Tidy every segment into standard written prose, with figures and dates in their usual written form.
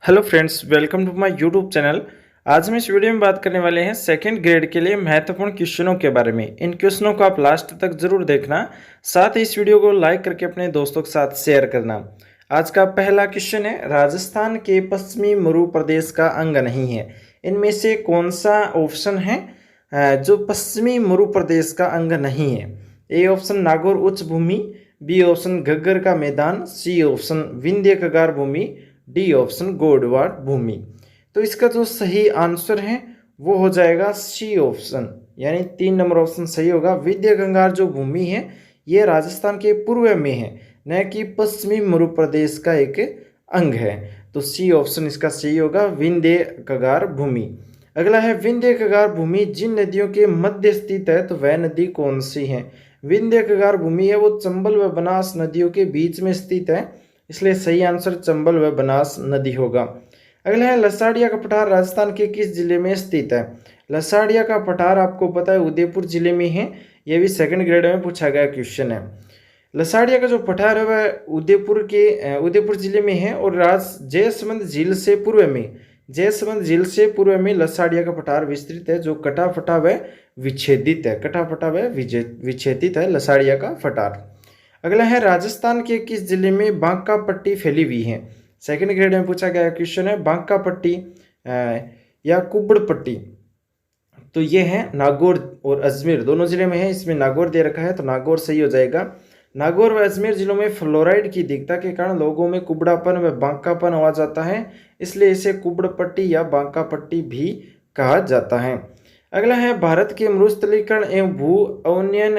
Hello friends, welcome to my YouTube channel. आज हम इस वीडियो में बात करने वाले हैं सेकंड ग्रेड के लिए महत्वपूर्ण क्वेश्चनों के बारे में। इन क्वेश्चनों को आप लास्ट तक जरूर देखना, साथ ही इस वीडियो को लाइक करके अपने दोस्तों के साथ शेयर करना। आज का पहला क्वेश्चन है, राजस्थान के पश्चिमी मरु प्रदेश का अंग नहीं है। इनमें से कौन सा ऑप्शन है जो पश्चिमी मरु प्रदेश का अंग नहीं है? ए ऑप्शन नागौर उच्च भूमि, बी ऑप्शन घग्गर का मैदान, सी ऑप्शन विंध्य कगार भूमि, डी ऑप्शन गोडवाट भूमि। तो इसका जो सही आंसर है वो हो जाएगा सी ऑप्शन, यानी 3 नंबर ऑप्शन सही होगा। विंध्य कगार जो भूमि है ये राजस्थान के पूर्व में है, न कि पश्चिमी मरु प्रदेश का एक अंग है। तो सी ऑप्शन इसका सही होगा, विंध्य कगार भूमि। अगला है, विंध्य कगार भूमि जिन नदियों के मध्य स्थित है तो वह नदी कौन सी है? विंध्य कगार भूमि है वो चंबल व बनास नदियों के बीच में स्थित है, इसलिए सही आंसर चंबल व बनास नदी होगा। अगला है, लसाड़िया का पठार राजस्थान के किस जिले में स्थित है? लसाड़िया का पठार आपको पता है उदयपुर जिले में है। यह भी सेकंड ग्रेड में पूछा गया क्वेश्चन है। लसाड़िया का जो पठार है वह उदयपुर जिले में है और जयसमंद झील से पूर्व में लसाड़िया का पठार विस्तृत है, जो कटा फटा व विच्छेदित है लसाड़िया का पठार। अगला है, राजस्थान के किस जिले में बांका पट्टी फैली हुई है? सेकंड ग्रेड में पूछा गया क्वेश्चन है। बांका पट्टी या कुबड़ पट्टी, तो ये है नागौर और अजमेर दोनों जिले में है। इसमें नागौर दे रखा है तो नागौर सही हो जाएगा। नागौर व अजमेर जिलों में फ्लोराइड की अधिकता के कारण लोगों में कुबड़ापन व बांकापन आ जाता है, इसलिए इसे कुबड़ पट्टी या बांका पट्टी भी कहा जाता है। अगला है, भारत के मरुस्थलीकरण एवं भू अवनयन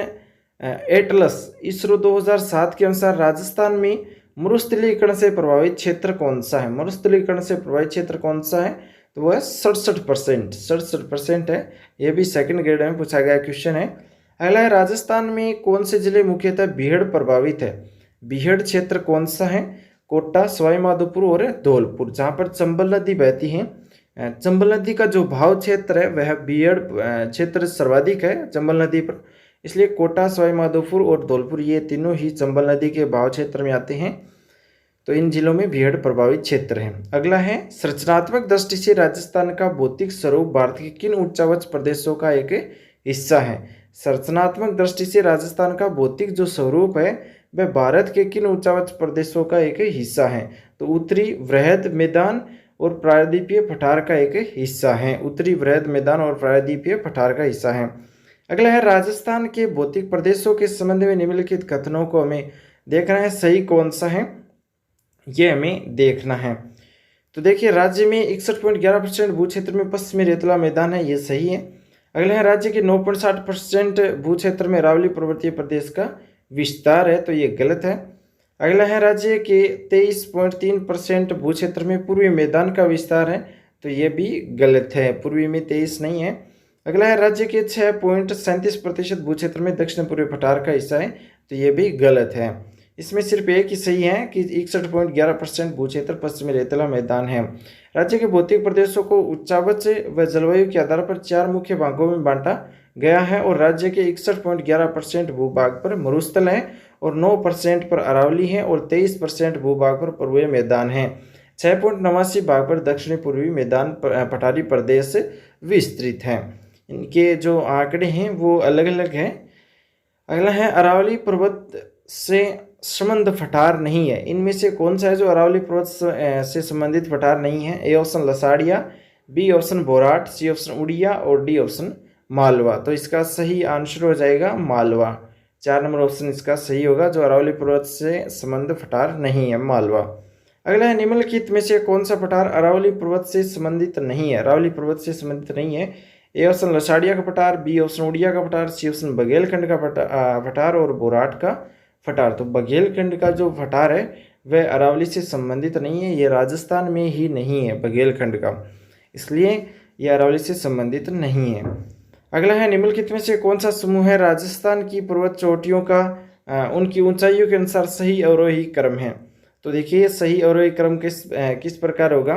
एटलस इसरो 2007 के अनुसार राजस्थान में मरुस्थलीकरण से प्रभावित क्षेत्र कौन सा है? मरुस्थलीकरण से प्रभावित क्षेत्र कौन सा है? तो वह 67% है। यह भी सेकंड ग्रेड में पूछा गया क्वेश्चन है। अगला है, राजस्थान में कौन से जिले मुख्यतः बीहड़ प्रभावित है? बीहड़ क्षेत्र कौन सा है? कोटा, सवाई माधोपुर और धौलपुर, जहाँ पर चंबल नदी बहती है। चंबल नदी का जो भाव क्षेत्र है वह बीहड़ क्षेत्र सर्वाधिक है चंबल नदी पर, इसलिए कोटा, सवाई माधोपुर और धौलपुर ये तीनों ही चंबल नदी के भाव क्षेत्र में आते हैं। तो इन जिलों में बीहड़ प्रभावित क्षेत्र है। अगला है, संरचनात्मक दृष्टि से राजस्थान का भौतिक स्वरूप भारत के किन उच्चावच प्रदेशों का एक हिस्सा है? संरचनात्मक दृष्टि से राजस्थान का भौतिक जो स्वरूप है वह भारत के किन उच्चावच प्रदेशों का एक हिस्सा है? तो उत्तरी वृहद मैदान और प्रायद्वीपीय पठार का एक हिस्सा है। उत्तरी वृहद मैदान और प्रायद्वीपीय पठार का हिस्सा है। अगला है, राजस्थान के भौतिक प्रदेशों के संबंध में निम्नलिखित कथनों को हमें देखना है, सही कौन सा है ये हमें देखना है। तो देखिए, राज्य में 61.11% भू क्षेत्र में पश्चिमी रेतला मैदान है, ये सही है। अगला है, राज्य के 9.60% भू क्षेत्र में अरावली पर्वतीय प्रदेश का विस्तार है, तो ये गलत है। अगला है, राज्य के 23.3% भू क्षेत्र में पूर्वी मैदान का विस्तार है, तो ये भी गलत है, पूर्वी में 23 नहीं है। अगला है, राज्य के 6.37% भू क्षेत्र में दक्षिण पूर्वी पठार का हिस्सा है, तो ये भी गलत है। इसमें सिर्फ एक ही सही है कि 61.11% भू क्षेत्र पश्चिमी रेतला मैदान है। राज्य के भौतिक प्रदेशों को उच्चावच व जलवायु के आधार पर 4 मुख्य भागों में बांटा गया है और राज्य के 61.11% भूभाग पर मरुस्थल है और 9% पर अरावली है और 23% भूभाग पर पूर्वी मैदान है। 6.89 भाग पर दक्षिणी पूर्वी मैदान पठारी प्रदेश विस्तृत है। इनके जो आंकड़े हैं वो अलग अलग हैं। अगला है, अरावली पर्वत से संबंध पठार नहीं है। इनमें से कौन सा है जो अरावली पर्वत से संबंधित पठार नहीं है? A option Lasadia, B option Borat, C option Udiya और डी ऑप्शन मालवा। तो इसका सही आंसर हो जाएगा मालवा। 4 नंबर ऑप्शन इसका सही होगा, जो अरावली पर्वत से संबंध पठार नहीं है, मालवा। अगला है, निम्नलिखित में से कौन सा पठार अरावली पर्वत से संबंधित नहीं है? अरावली पर्वत से संबंधित नहीं है। ए ऑप्शन लसाड़िया का पठार, बी ऑप्शन उड़िया का पठार, सी ऑप्शन बघेलखंड का पठार और बोराट का पठार। तो बघेलखंड का जो पठार है वह अरावली से संबंधित नहीं है, ये राजस्थान में ही नहीं है बघेलखंड का, इसलिए यह अरावली से संबंधित नहीं है। अगला है, निम्नलिखित में से कौन सा समूह है राजस्थान की पर्वत चोटियों का उनकी ऊंचाइयों के अनुसार सही अवरोही क्रम है? तो देखिए, सही अवरोही क्रम किस प्रकार होगा?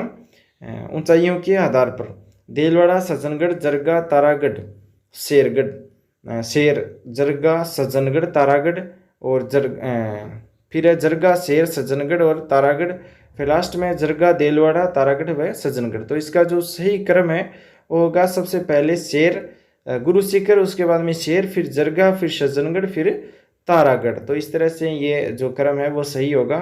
ऊंचाइयों के आधार पर देलवाड़ा, सज्जनगढ़, जरगा, तारागढ़, जरगा, सज्जनगढ़, तारागढ़ और फिर है जरगा, शेर, सज्जनगढ़ और तारागढ़ फिर लास्ट में जरगा, देलवाड़ा, तारागढ़ व सज्जनगढ़। तो इसका जो सही क्रम है वो होगा सबसे पहले शेर, गुरु शिखर, उसके बाद में शेर, फिर जरगा, फिर सज्जनगढ़, फिर तारागढ़। तो इस तरह से ये जो क्रम है वो सही होगा,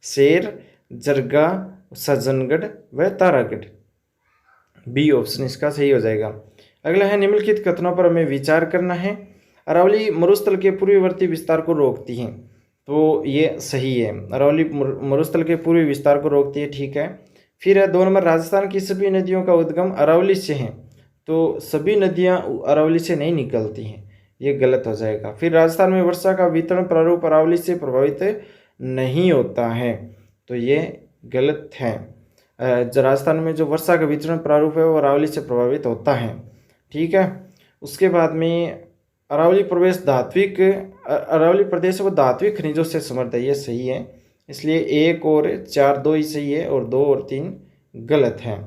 शेर, जरगा, सज्जनगढ़ व तारागढ़। बी ऑप्शन इसका सही हो जाएगा। अगला है निम्नलिखित कथनों पर हमें विचार करना है। अरावली मरुस्थल के पूर्ववर्ती विस्तार को रोकती है, तो ये सही है। अरावली मरुस्थल के पूर्वी विस्तार को रोकती है, ठीक है। फिर है 2 नंबर, राजस्थान की सभी नदियों का उद्गम अरावली से है, तो सभी नदियां अरावली से नहीं निकलती हैं, ये गलत हो जाएगा। फिर राजस्थान में वर्षा का वितरण प्रारूप अरावली से प्रभावित नहीं होता है, तो ये गलत है। राजस्थान में जो वर्षा का वितरण प्रारूप है वो अरावली से प्रभावित होता है, ठीक है। उसके बाद में अरावली प्रदेश वो धात्विक खनिजों से समृद्ध है, ये सही है। इसलिए 1 और 4 2 ही सही है और 2 और 3 गलत है,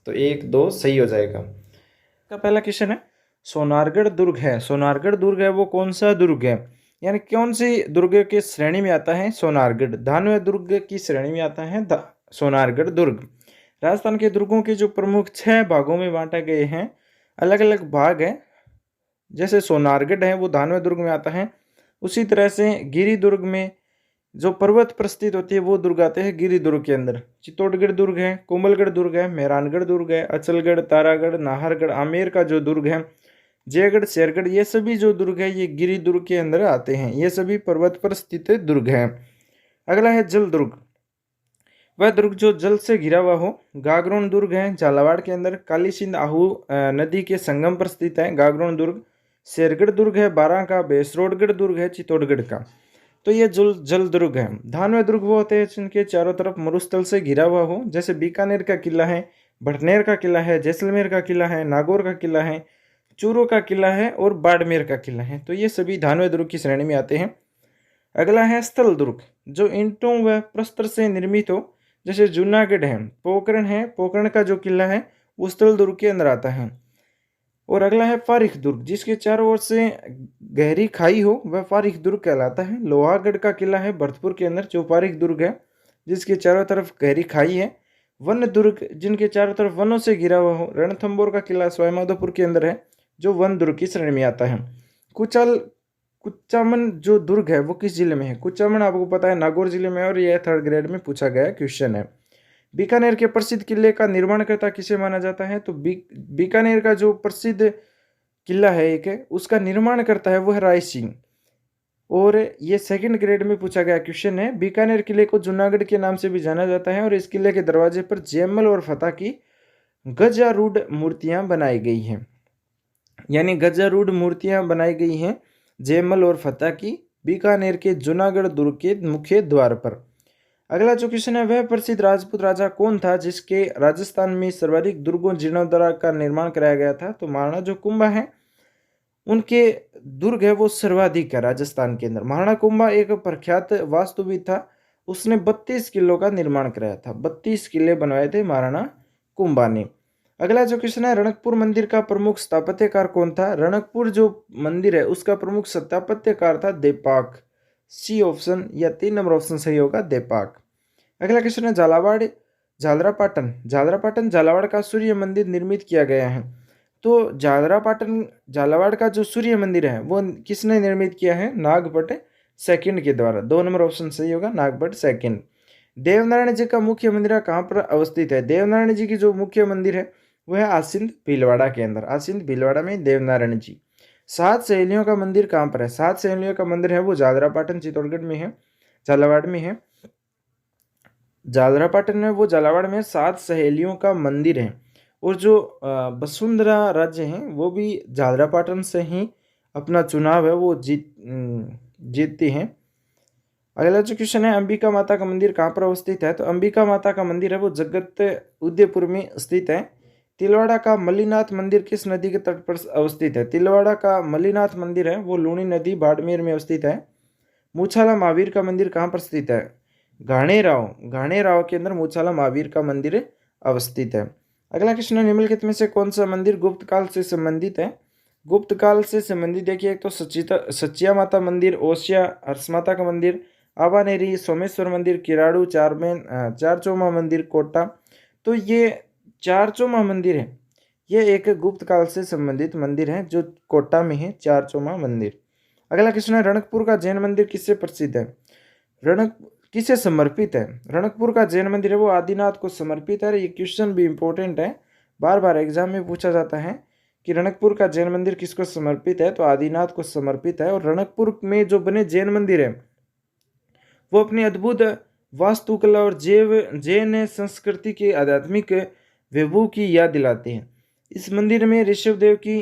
तो 1 2 सही हो जाएगा। का पहला क्वेश्चन है सोनारगढ़ दुर्ग है, सोनारगढ़ दुर्ग है वो कौन सा दुर्ग है, यानी कौन सी दुर्ग के श्रेणी में आता है सोनारगढ़? धानवे दुर्ग की श्रेणी में आता है सोनारगढ़ दुर्ग। राजस्थान के दुर्गों के जो प्रमुख 6 भागों में बांटा गए हैं, अलग अलग भाग हैं। जैसे सोनारगढ़ है वो धानवे दुर्ग में आता है, उसी तरह से गिरी दुर्ग में जो पर्वत पर स्थित होती है वो दुर्ग आते हैं गिरी दुर्ग के अंदर। चित्तौड़गढ़ दुर्ग है, कोमलगढ़ दुर्ग है, मेहरानगढ़ दुर्ग है, अचलगढ़, तारागढ़, नाहरगढ़, आमेर का जो दुर्ग है, जयगढ़, शेरगढ़, ये सभी जो दुर्ग है ये गिरी दुर्ग के अंदर आते हैं, ये सभी पर्वत पर स्थित दुर्ग हैं। अगला है जल दुर्ग, वह दुर्ग जो जल से घिरा हुआ हो। गागरोन दुर्ग है झालावाड़ के अंदर, काली सिंध आहू नदी के संगम पर स्थित है गागरोन दुर्ग। शेरगढ़ दुर्ग है बारां का, बेसरोडगढ़ दुर्ग है चित्तौड़गढ़ का। तो ये जल दुर्ग है। धानवे दुर्ग वो होते हैं जिनके चारों तरफ मरुस्थल से घिरा हुआ हो, जैसे बीकानेर का किला है, भटनेर का किला है, जैसलमेर का किला है, नागौर का किला है, चूरू का किला है और बाड़मेर का किला है। तो ये सभी धानवे दुर्ग की श्रेणी में आते हैं। अगला है स्थल दुर्ग, जो ईंटों व प्रस्तर से निर्मित हो, जैसे जूनागढ़ है, पोकरण का जो किला है वो स्थल दुर्ग के अंदर आता है। और अगला है फारिख दुर्ग, जिसके चारों ओर से गहरी खाई हो वह फारिख दुर्ग कहलाता है। लोहागढ़ का किला है भरतपुर के अंदर, जो फारिख दुर्ग है जिसके चारों तरफ गहरी खाई है। वन दुर्ग, जिनके चारों तरफ वनों से घिरा हुआ हो। रणथंबोर का किला सवाईमाधोपुर के अंदर है, जो वन दुर्ग की श्रेणी में आता है। कुचामन जो दुर्ग है वो किस जिले में है? कुचामन आपको पता है नागौर जिले में, और यह 3rd ग्रेड में पूछा गया क्वेश्चन है। बीकानेर के प्रसिद्ध किले का निर्माणकर्ता किसे माना जाता है? तो बीकानेर का जो प्रसिद्ध किला है एक है, उसका निर्माण करता है वो है राय सिंह, और ये 2nd ग्रेड में पूछा गया क्वेश्चन है। बीकानेर किले को जूनागढ़ के नाम से भी जाना जाता है, और इस किले के दरवाजे पर जयमल और फतेह की गजारूढ़ मूर्तियां बनाई गई हैं, यानी गजारूढ़ मूर्तियां बनाई गई हैं जयमल और फतेह की बीकानेर के जूनागढ़ दुर्ग के मुख्य द्वार पर। अगला जो क्वेश्चन है, वह प्रसिद्ध राजपूत राजा कौन था जिसके राजस्थान में सर्वाधिक दुर्गों जीर्णोद्धार का निर्माण कराया गया था? तो महाराणा जो कुंभा है उनके दुर्ग है वो सर्वाधिक है राजस्थान के अंदर। महाराणा कुंभा एक प्रख्यात वास्तुविद था, उसने 32 किलों का निर्माण कराया था, 32 किले बनवाए थे महाराणा कुंभा ने। अगला जो क्वेश्चन है, रणकपुर मंदिर का प्रमुख स्थापत्यकार कौन था? रणकपुर जो मंदिर है उसका प्रमुख स्थापत्यकार था देपाक। सी ऑप्शन या 3 नंबर ऑप्शन सही होगा, देपाक। अगला क्वेश्चन है झालरापाटन झालावाड़ का सूर्य मंदिर निर्मित किया गया है। तो झालरापाटन झालावाड़ का जो सूर्य मंदिर है वो किसने निर्मित किया है? नागभट्ट सेकंड के द्वारा। 2 नंबर ऑप्शन सही होगा, नागभट्ट सेकंड। देवनारायण जी का मुख्य मंदिर कहाँ पर अवस्थित है? देवनारायण जी की जो मुख्य मंदिर है वह है आसिंद भीलवाड़ा के अंदर, आसिंद भीलवाड़ा में देवनारायण जी। 7 सहेलियों का मंदिर कहाँ पर है? 7 सहेलियों का मंदिर है वो झालरापाटन चित्तौड़गढ़ में है, झालावाड़ में है। झालरापाटन में वो झालावाड़ में 7 सहेलियों का मंदिर है, और जो वसुंधरा राज्य हैं वो भी झालरापाटन से ही अपना चुनाव है वो जीतती हैं। अगला जो क्वेश्चन है, अंबिका माता का मंदिर कहाँ पर अवस्थित है? तो अंबिका माता का मंदिर है वो जगत उदयपुर में स्थित है। तिलवाड़ा का मल्लीनाथ मंदिर किस नदी के तट पर अवस्थित है? तिलवाड़ा का मल्लीनाथ मंदिर है वो लूणी नदी बाड़मेर में अवस्थित है। मूछाला महावीर का मंदिर कहाँ पर स्थित है? घाणेराव के अंदर मूछाला महावीर का मंदिर अवस्थित है। अगला क्वेश्चन है, निम्नलिखित में से कौन सा मंदिर गुप्त काल से संबंधित है? गुप्त काल से संबंधित देखिए, एक तो सचिया माता मंदिर, ओसिया हर्ष माता का मंदिर, आवानेरी, सोमेश्वर मंदिर, किराड़ू, चारचौमा मंदिर, कोटा। तो ये चारचौमा मंदिर है, ये एक गुप्त काल से संबंधित मंदिर है जो कोटा में है, चारचौमा मंदिर। अगला क्वेश्चन है, रणकपुर का जैन मंदिर किससे प्रसिद्ध है? रणक किसे समर्पित है? रणकपुर का जैन मंदिर है वो आदिनाथ को समर्पित है। ये क्वेश्चन भी इंपॉर्टेंट है, बार बार एग्जाम में पूछा जाता है कि रणकपुर का जैन मंदिर किसको समर्पित है, तो आदिनाथ को समर्पित है। और रणकपुर में जो बने जैन मंदिर है वो अपनी अद्भुत वास्तुकला और जैन संस्कृति के आध्यात्मिक वैभव की याद दिलाते हैं। इस मंदिर में ऋषभदेव की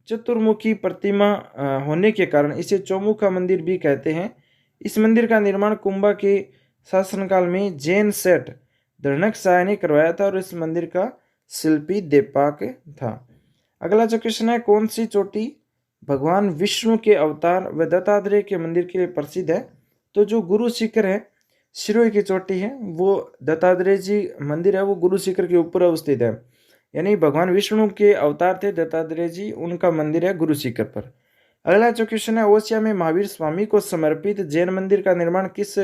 चतुर्मुखी प्रतिमा होने के कारण इसे चौमुखा मंदिर भी कहते हैं। इस मंदिर का निर्माण कुंभा के शासनकाल में जैन सेठ धनकशाह ने करवाया था और इस मंदिर का शिल्पी देपाक था। अगला जो क्वेश्चन है, कौन सी चोटी भगवान विष्णु के अवतार व दत्तात्रेय के मंदिर के लिए प्रसिद्ध है? तो जो गुरु शिखर है, सिरोही की चोटी है, वो दत्तात्रेय जी मंदिर है, वो गुरु शिखर के ऊपर अवस्थित है। यानी भगवान विष्णु के अवतार थे दत्तात्रेय जी, उनका मंदिर है गुरु शिखर पर। अगला जो क्वेश्चन है, ओसिया में महावीर स्वामी को समर्पित जैन मंदिर का निर्माण किस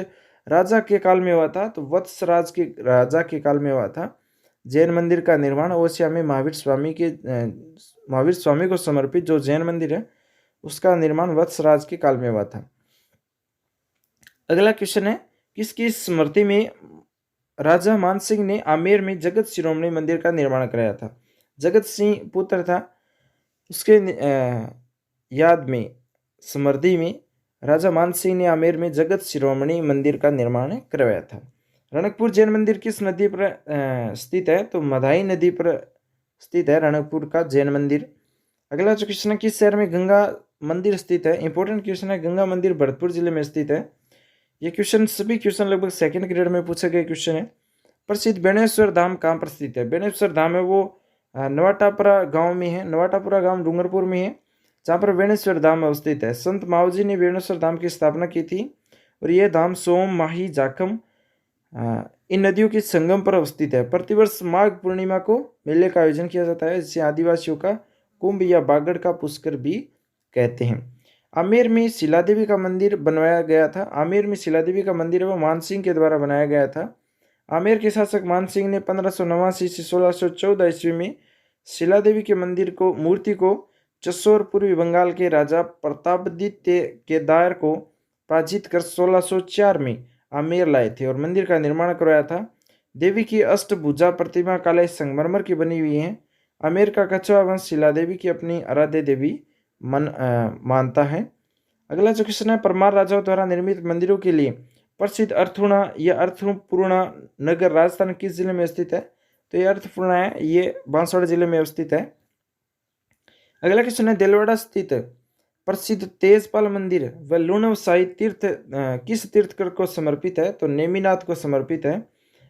राजा के काल में हुआ था? तो वत्स राज के राजा के काल में हुआ था। जैन मंदिर का निर्माण ओसिया में महावीर स्वामी को समर्पित जो जैन मंदिर है उसका निर्माण वत्स राज के काल में हुआ था। अगला क्वेश्चन है, किसकी स्मृति में राजा मानसिंह ने आमेर में जगत शिरोमणि मंदिर का निर्माण कराया था? जगत सिंह पुत्र था, उसके याद में स्मृति में राजा मानसिंह ने आमेर में जगत शिरोमणि मंदिर का निर्माण करवाया था। रणकपुर जैन मंदिर किस नदी पर स्थित है? तो मधाई नदी पर स्थित है रणकपुर का जैन मंदिर। अगला जो क्वेश्चन है, किस शहर में गंगा मंदिर स्थित है? इंपॉर्टेंट क्वेश्चन है, गंगा मंदिर भरतपुर जिले में स्थित है। ये क्वेश्चन सभी क्वेश्चन लगभग सेकंड ग्रेड में पूछे गए क्वेश्चन है। प्रसिद्ध बेणेश्वर धाम कहाँ पर स्थित है? बेणेश्वर धाम है वो नवाटापुरा गांव में है। नवाटापुरा गांव डूंगरपुर में है, जहाँ पर बेणेश्वर धाम अवस्थित है। संत मावजी ने बेणेश्वर धाम की स्थापना की थी और यह धाम सोम, माही, जाखम इन नदियों के संगम पर अवस्थित है। प्रतिवर्ष माघ पूर्णिमा को मेले का आयोजन किया जाता है, जिसे आदिवासियों का कुंभ या बागड़ का पुष्कर भी कहते हैं। आमेर में शिला देवी का मंदिर बनवाया गया था। आमेर में शिला देवी का मंदिर वो मानसिंह के द्वारा बनाया गया था। आमेर के शासक मानसिंह ने 1589 से 1614 ईस्वी में शिला देवी के मंदिर को मूर्ति को चसोर पूर्वी बंगाल के राजा प्रतापदित्य के दायर को पराजित कर 1604 में आमेर लाए थे और मंदिर का निर्माण करवाया था। देवी की अष्टभुजा प्रतिमा काले संगमरमर की बनी हुई है। आमेर का कछुआ वंश शिला देवी की अपनी आराध्य देवी मानता है। अगला जो क्वेश्चन है, परमार राजाओं द्वारा निर्मित मंदिरों के लिए प्रसिद्ध अर्थपूर्णा या अर्थपूर्णा नगर राजस्थान किस जिले में स्थित है? तो ये अर्थपूर्णा है, ये बांसवाड़ा जिले में स्थित है। अगला क्वेश्चन है, देलवाड़ा स्थित प्रसिद्ध तेजपाल मंदिर व लूणवसाई तीर्थ किस तीर्थकर को समर्पित है? तो नेमिनाथ को समर्पित है।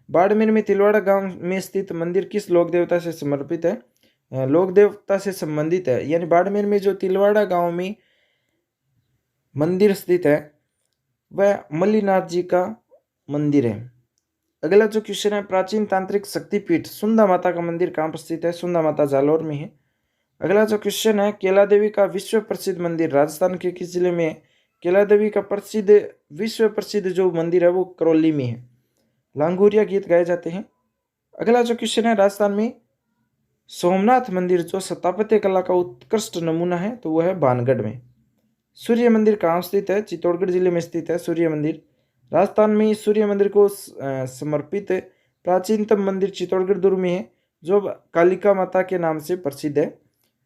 बाड़मेर में तिलवाड़ा गांव में स्थित मंदिर किस लोक देवता से समर्पित है? लोक देवता से संबंधित है। यानी बाड़मेर में जो तिलवाड़ा गांव में मंदिर स्थित है वह मल्लीनाथ जी का मंदिर है। अगला जो क्वेश्चन है, प्राचीन तांत्रिक शक्तिपीठ सुंदा माता का मंदिर कहाँ पर स्थित है? सुंदा माता जालौर में है। अगला जो क्वेश्चन है, केला देवी का विश्व प्रसिद्ध मंदिर राजस्थान के किस जिले में है? केला देवी का विश्व प्रसिद्ध जो मंदिर है वो करौली में है। लांगुरिया गीत गाए जाते हैं। अगला जो क्वेश्चन है, राजस्थान में सोमनाथ मंदिर जो स्थापत्य कला का उत्कृष्ट नमूना है तो वह है भानगढ़ में। सूर्य मंदिर कहाँ स्थित है? चित्तौड़गढ़ जिले में स्थित है सूर्य मंदिर। राजस्थान में सूर्य मंदिर को समर्पित प्राचीनतम मंदिर चित्तौड़गढ़ दुर्ग में है जो कालिका माता के नाम से प्रसिद्ध है।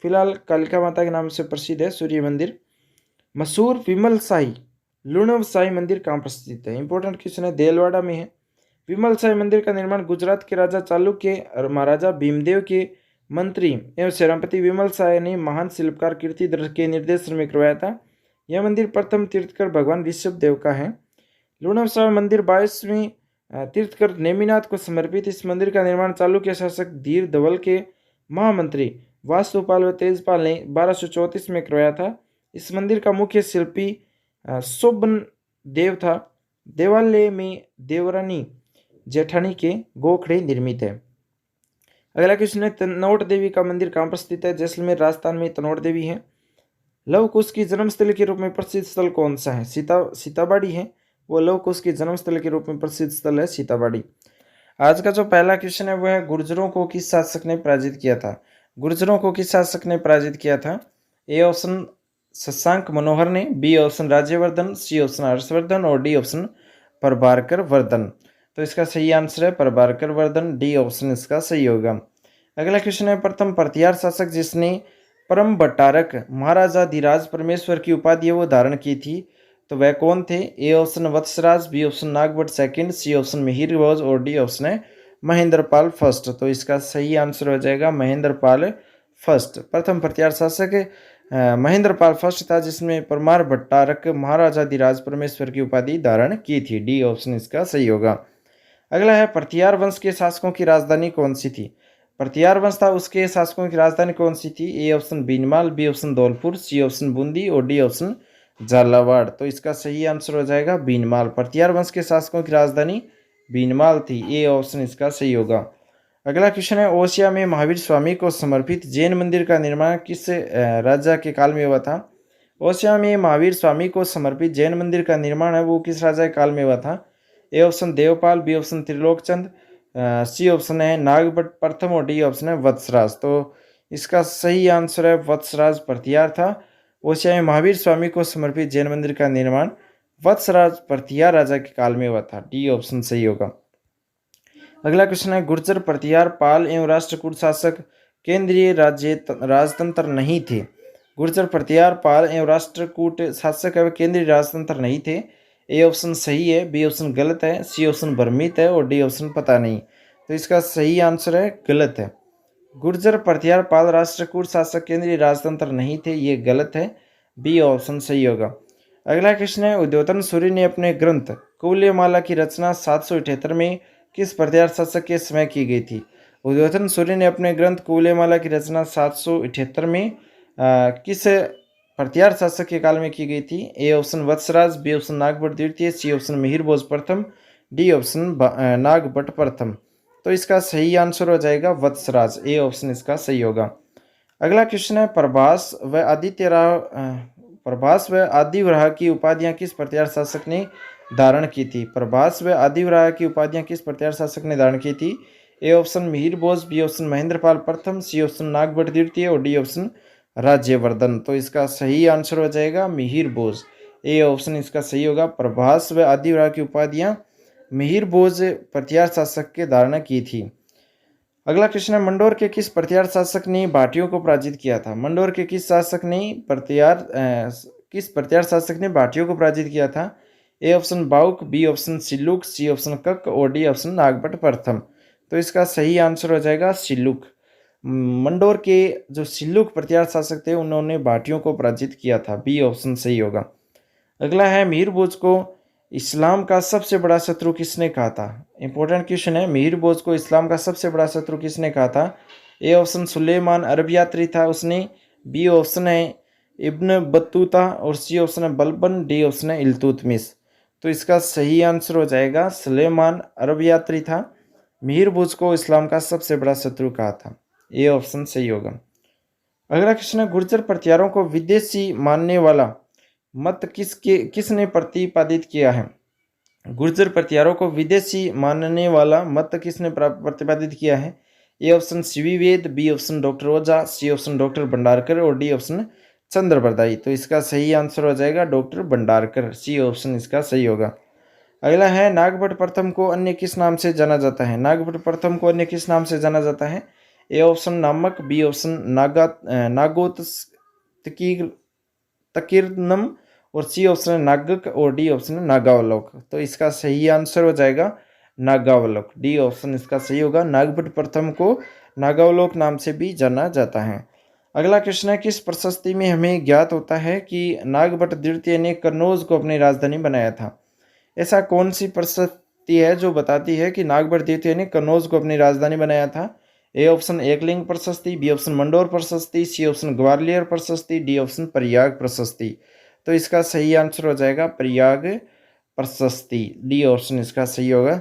फिलहाल कालिका माता के नाम से प्रसिद्ध है सूर्य मंदिर। मशहूर विमल शाही लूणव शाही मंदिर कहाँ पर स्थित है? इंपॉर्टेंट क्वेश्चन है, देलवाड़ा में है। विमल शाही मंदिर का निर्माण गुजरात के राजा चालुक्य और महाराजा भीमदेव के मंत्री एवं सेनापति विमल शाह ने महान शिल्पकार कीर्तिधर के निर्देशन में करवाया था। यह मंदिर प्रथम तीर्थकर भगवान ऋषभ देव का है। लूणव शाही मंदिर 22वें तीर्थकर नेमिनाथ को समर्पित। इस मंदिर का निर्माण चालुक्य शासक धीर धवल के महामंत्री वास्तुपाल व तेजपाल ने 1234 में करवाया था। इस मंदिर का मुख्य शिल्पी शोभन देव था। देवालय में देवरानी जेठानी के गोखड़े निर्मित है। अगला क्वेश्चन है, तनोट देवी का मंदिर कहाँ पर स्थित है? जैसलमेर राजस्थान में तनोट देवी है। लव कुश की जन्मस्थली के रूप में प्रसिद्ध स्थल कौन सा है? सीताबाड़ी है। वो लौह कुश की जन्मस्थल के रूप में प्रसिद्ध स्थल है सीताबाड़ी। आज का जो पहला क्वेश्चन है वो है गुर्जरों को किस शासक ने पराजित किया था। गुर्जरों को किस शासक ने पराजित किया था। ए ऑप्शन शशांक मनोहर ने, B option Rajyavardhan, C option Harshvardhan और डी ऑप्शन प्रभाकर वर्धन। तो इसका सही आंसर है प्रभाकर वर्धन, डी ऑप्शन इसका सही होगा। अगला क्वेश्चन है प्रथम प्रतिहार शासक जिसने परम भट्टारक महाराजाधिराज परमेश्वर की उपाधि वो धारण की थी तो वह कौन थे। A option Vatsraj, B option Nagbhatt second, C option Mihir Bhoj और डी ऑप्शन है महेंद्रपाल फर्स्ट। तो इसका सही आंसर हो जाएगा महेंद्रपाल फर्स्ट। प्रथम प्रतिहार शासक महेंद्रपाल फर्स्ट था जिसने परमार भट्टारक महाराजाधिराज परमेश्वर की उपाधि धारण की थी। डी ऑप्शन इसका सही होगा। अगला है प्रतिहार वंश के शासकों की राजधानी कौन सी थी। प्रतिहार वंश था उसके शासकों की राजधानी कौन सी थी। A option Bhinmal, B option Dholpur, C option Bundi और डी ऑप्शन झालावाड़। तो इसका सही आंसर हो जाएगा बीनमाल। प्रतिहार वंश के शासकों की राजधानी बीनमाल थी। ए ऑप्शन इसका सही होगा। अगला क्वेश्चन है ओसिया में महावीर स्वामी को समर्पित जैन मंदिर का निर्माण किस राजा के काल में हुआ था। ओसिया में महावीर स्वामी को समर्पित जैन मंदिर का निर्माण है वो किस राजा के काल में हुआ था। A option Devpal, B option Trilokchand, C option है नागभट्ट प्रथम और डी ऑप्शन है वत्सराज। तो इसका सही आंसर है वत्सराज प्रतिहार था। ओसिया में महावीर स्वामी को समर्पित जैन मंदिर का निर्माण वत्सराज प्रतिहार राजा के काल में हुआ था। डी ऑप्शन सही होगा। अगला क्वेश्चन है गुर्जर प्रतिहार पाल एवं राष्ट्रकूट शासक केंद्रीय राजतंत्र नहीं थे। गुर्जर प्रतिहार पाल एवं राष्ट्रकूट शासक एवं केंद्रीय राजतंत्र नहीं थे। ए ऑप्शन सही है, बी ऑप्शन गलत है, सी ऑप्शन भ्रमित है और डी ऑप्शन पता नहीं। तो इसका सही आंसर है गलत है। गुर्जर प्रतिहार पाल राष्ट्रकूट शासक केंद्रीय राजतंत्र नहीं थे, ये गलत है। बी ऑप्शन सही होगा। अगला क्वेश्चन है उद्योतन सूर्य ने अपने ग्रंथ कुवलयमाला की रचना 778 में किस प्रतिहार शासक के समय की गई थी। उद्योतन सूर्य ने अपने ग्रंथ कुवलयमाला की रचना 778 में किस प्रतिहार शासक के काल में की गई थी। A option Vatsraj, B option Nagbhatt द्वितीय, सी ऑप्शन मिहिर भोज प्रथम, डी ऑप्शन नागभट्ट प्रथम। तो इसका सही आंसर हो जाएगा वत्सराज। ए ऑप्शन इसका सही होगा। अगला क्वेश्चन है प्रभास व आदिवराह की उपाधियां किस प्रतिहार शासक ने धारण की थी। प्रभास व आदिवराह की उपाधियां किस प्रतिहार शासक ने धारण की थी। A option Mihir Bhoj, B option Mahendrapal प्रथम, सी ऑप्शन नागभट्ट द्वितीय और डी ऑप्शन राज्यवर्धन। तो इसका सही आंसर हो जाएगा मिहिर भोज। ए ऑप्शन इसका सही होगा। प्रभास व आदिवराह की उपाधियां मिहिर भोज प्रतिहार शासक के धारण की थी। अगला क्वेश्चन है मंडोर के किस प्रतिहार शासक ने भाटियों को पराजित किया था। मंडोर के किस प्रतिहार शासक ने भाटियों को पराजित किया था। ए ऑप्शन बाउक, बी ऑप्शन सिल्लुक, सी ऑप्शन कक और डी ऑप्शन नागभट्ट प्रथम। तो इसका सही आंसर हो जाएगा सिल्लुक। मंडोर के जो सिल्लुक प्रतिहार शासक थे उन्होंने भाटियों को पराजित किया था। बी ऑप्शन सही होगा। अगला है मिहिर भोज को इस्लाम का सबसे बड़ा शत्रु किसने कहा था। इंपॉर्टेंट क्वेश्चन है मिहिर भोज को इस्लाम का सबसे बड़ा शत्रु किसने कहा था। ए ऑप्शन सुलेमान अरब यात्री था उसने, बी ऑप्शन है इब्न बतूता और सी ऑप्शन है बलबन, डी ऑप्शन है इल्तुतमिश। तो इसका सही आंसर हो जाएगा सुलेमान अरब यात्री था। मिहिर भोज को इस्लाम का सबसे बड़ा शत्रु कहा था। ए ऑप्शन सही होगा। अगला क्वेश्चन है गुर्जर प्रतिहारों को विदेशी मानने वाला मत किसने प्रतिपादित किया है। गुर्जर प्रतिहारों को विदेशी मानने वाला मत किसने प्रतिपादित किया है। A option CV Ved, B option doctor Ojha, C option doctor Bhandarkar और डी ऑप्शन चंद्र बरदाई। तो इसका सही आंसर हो जाएगा डॉक्टर भंडारकर। सी ऑप्शन इसका सही होगा। अगला है नागभट्ट प्रथम को अन्य किस नाम से जाना जाता है। नागभट्ट प्रथम को अन्य किस नाम से जाना जाता है। ए ऑप्शन नामक, बी ऑप्शन नागोत तकीर्नम और सी ऑप्शन है नागक और डी ऑप्शन है नागावलोक। तो इसका सही आंसर हो जाएगा नागावलोक। डी ऑप्शन इसका सही होगा। नागभट्ट प्रथम को नागावलोक नाम से भी जाना जाता है। अगला क्वेश्चन है किस प्रशस्ति में हमें ज्ञात होता है कि नागभट्ट द्वितीय ने कन्नौज को अपनी राजधानी बनाया था। ऐसा कौन सी प्रशस्ति है जो बताती है कि नागभट्ट द्वितीय ने कन्नौज को अपनी राजधानी बनाया था। ए ऑप्शन एकलिंग प्रशस्ति, बी ऑप्शन मंडोर प्रशस्ति, सी ऑप्शन ग्वालियर प्रशस्ति, डी ऑप्शन प्रयाग प्रशस्ति। तो इसका सही आंसर हो जाएगा प्रयाग प्रशस्ति। डी ऑप्शन इसका सही होगा।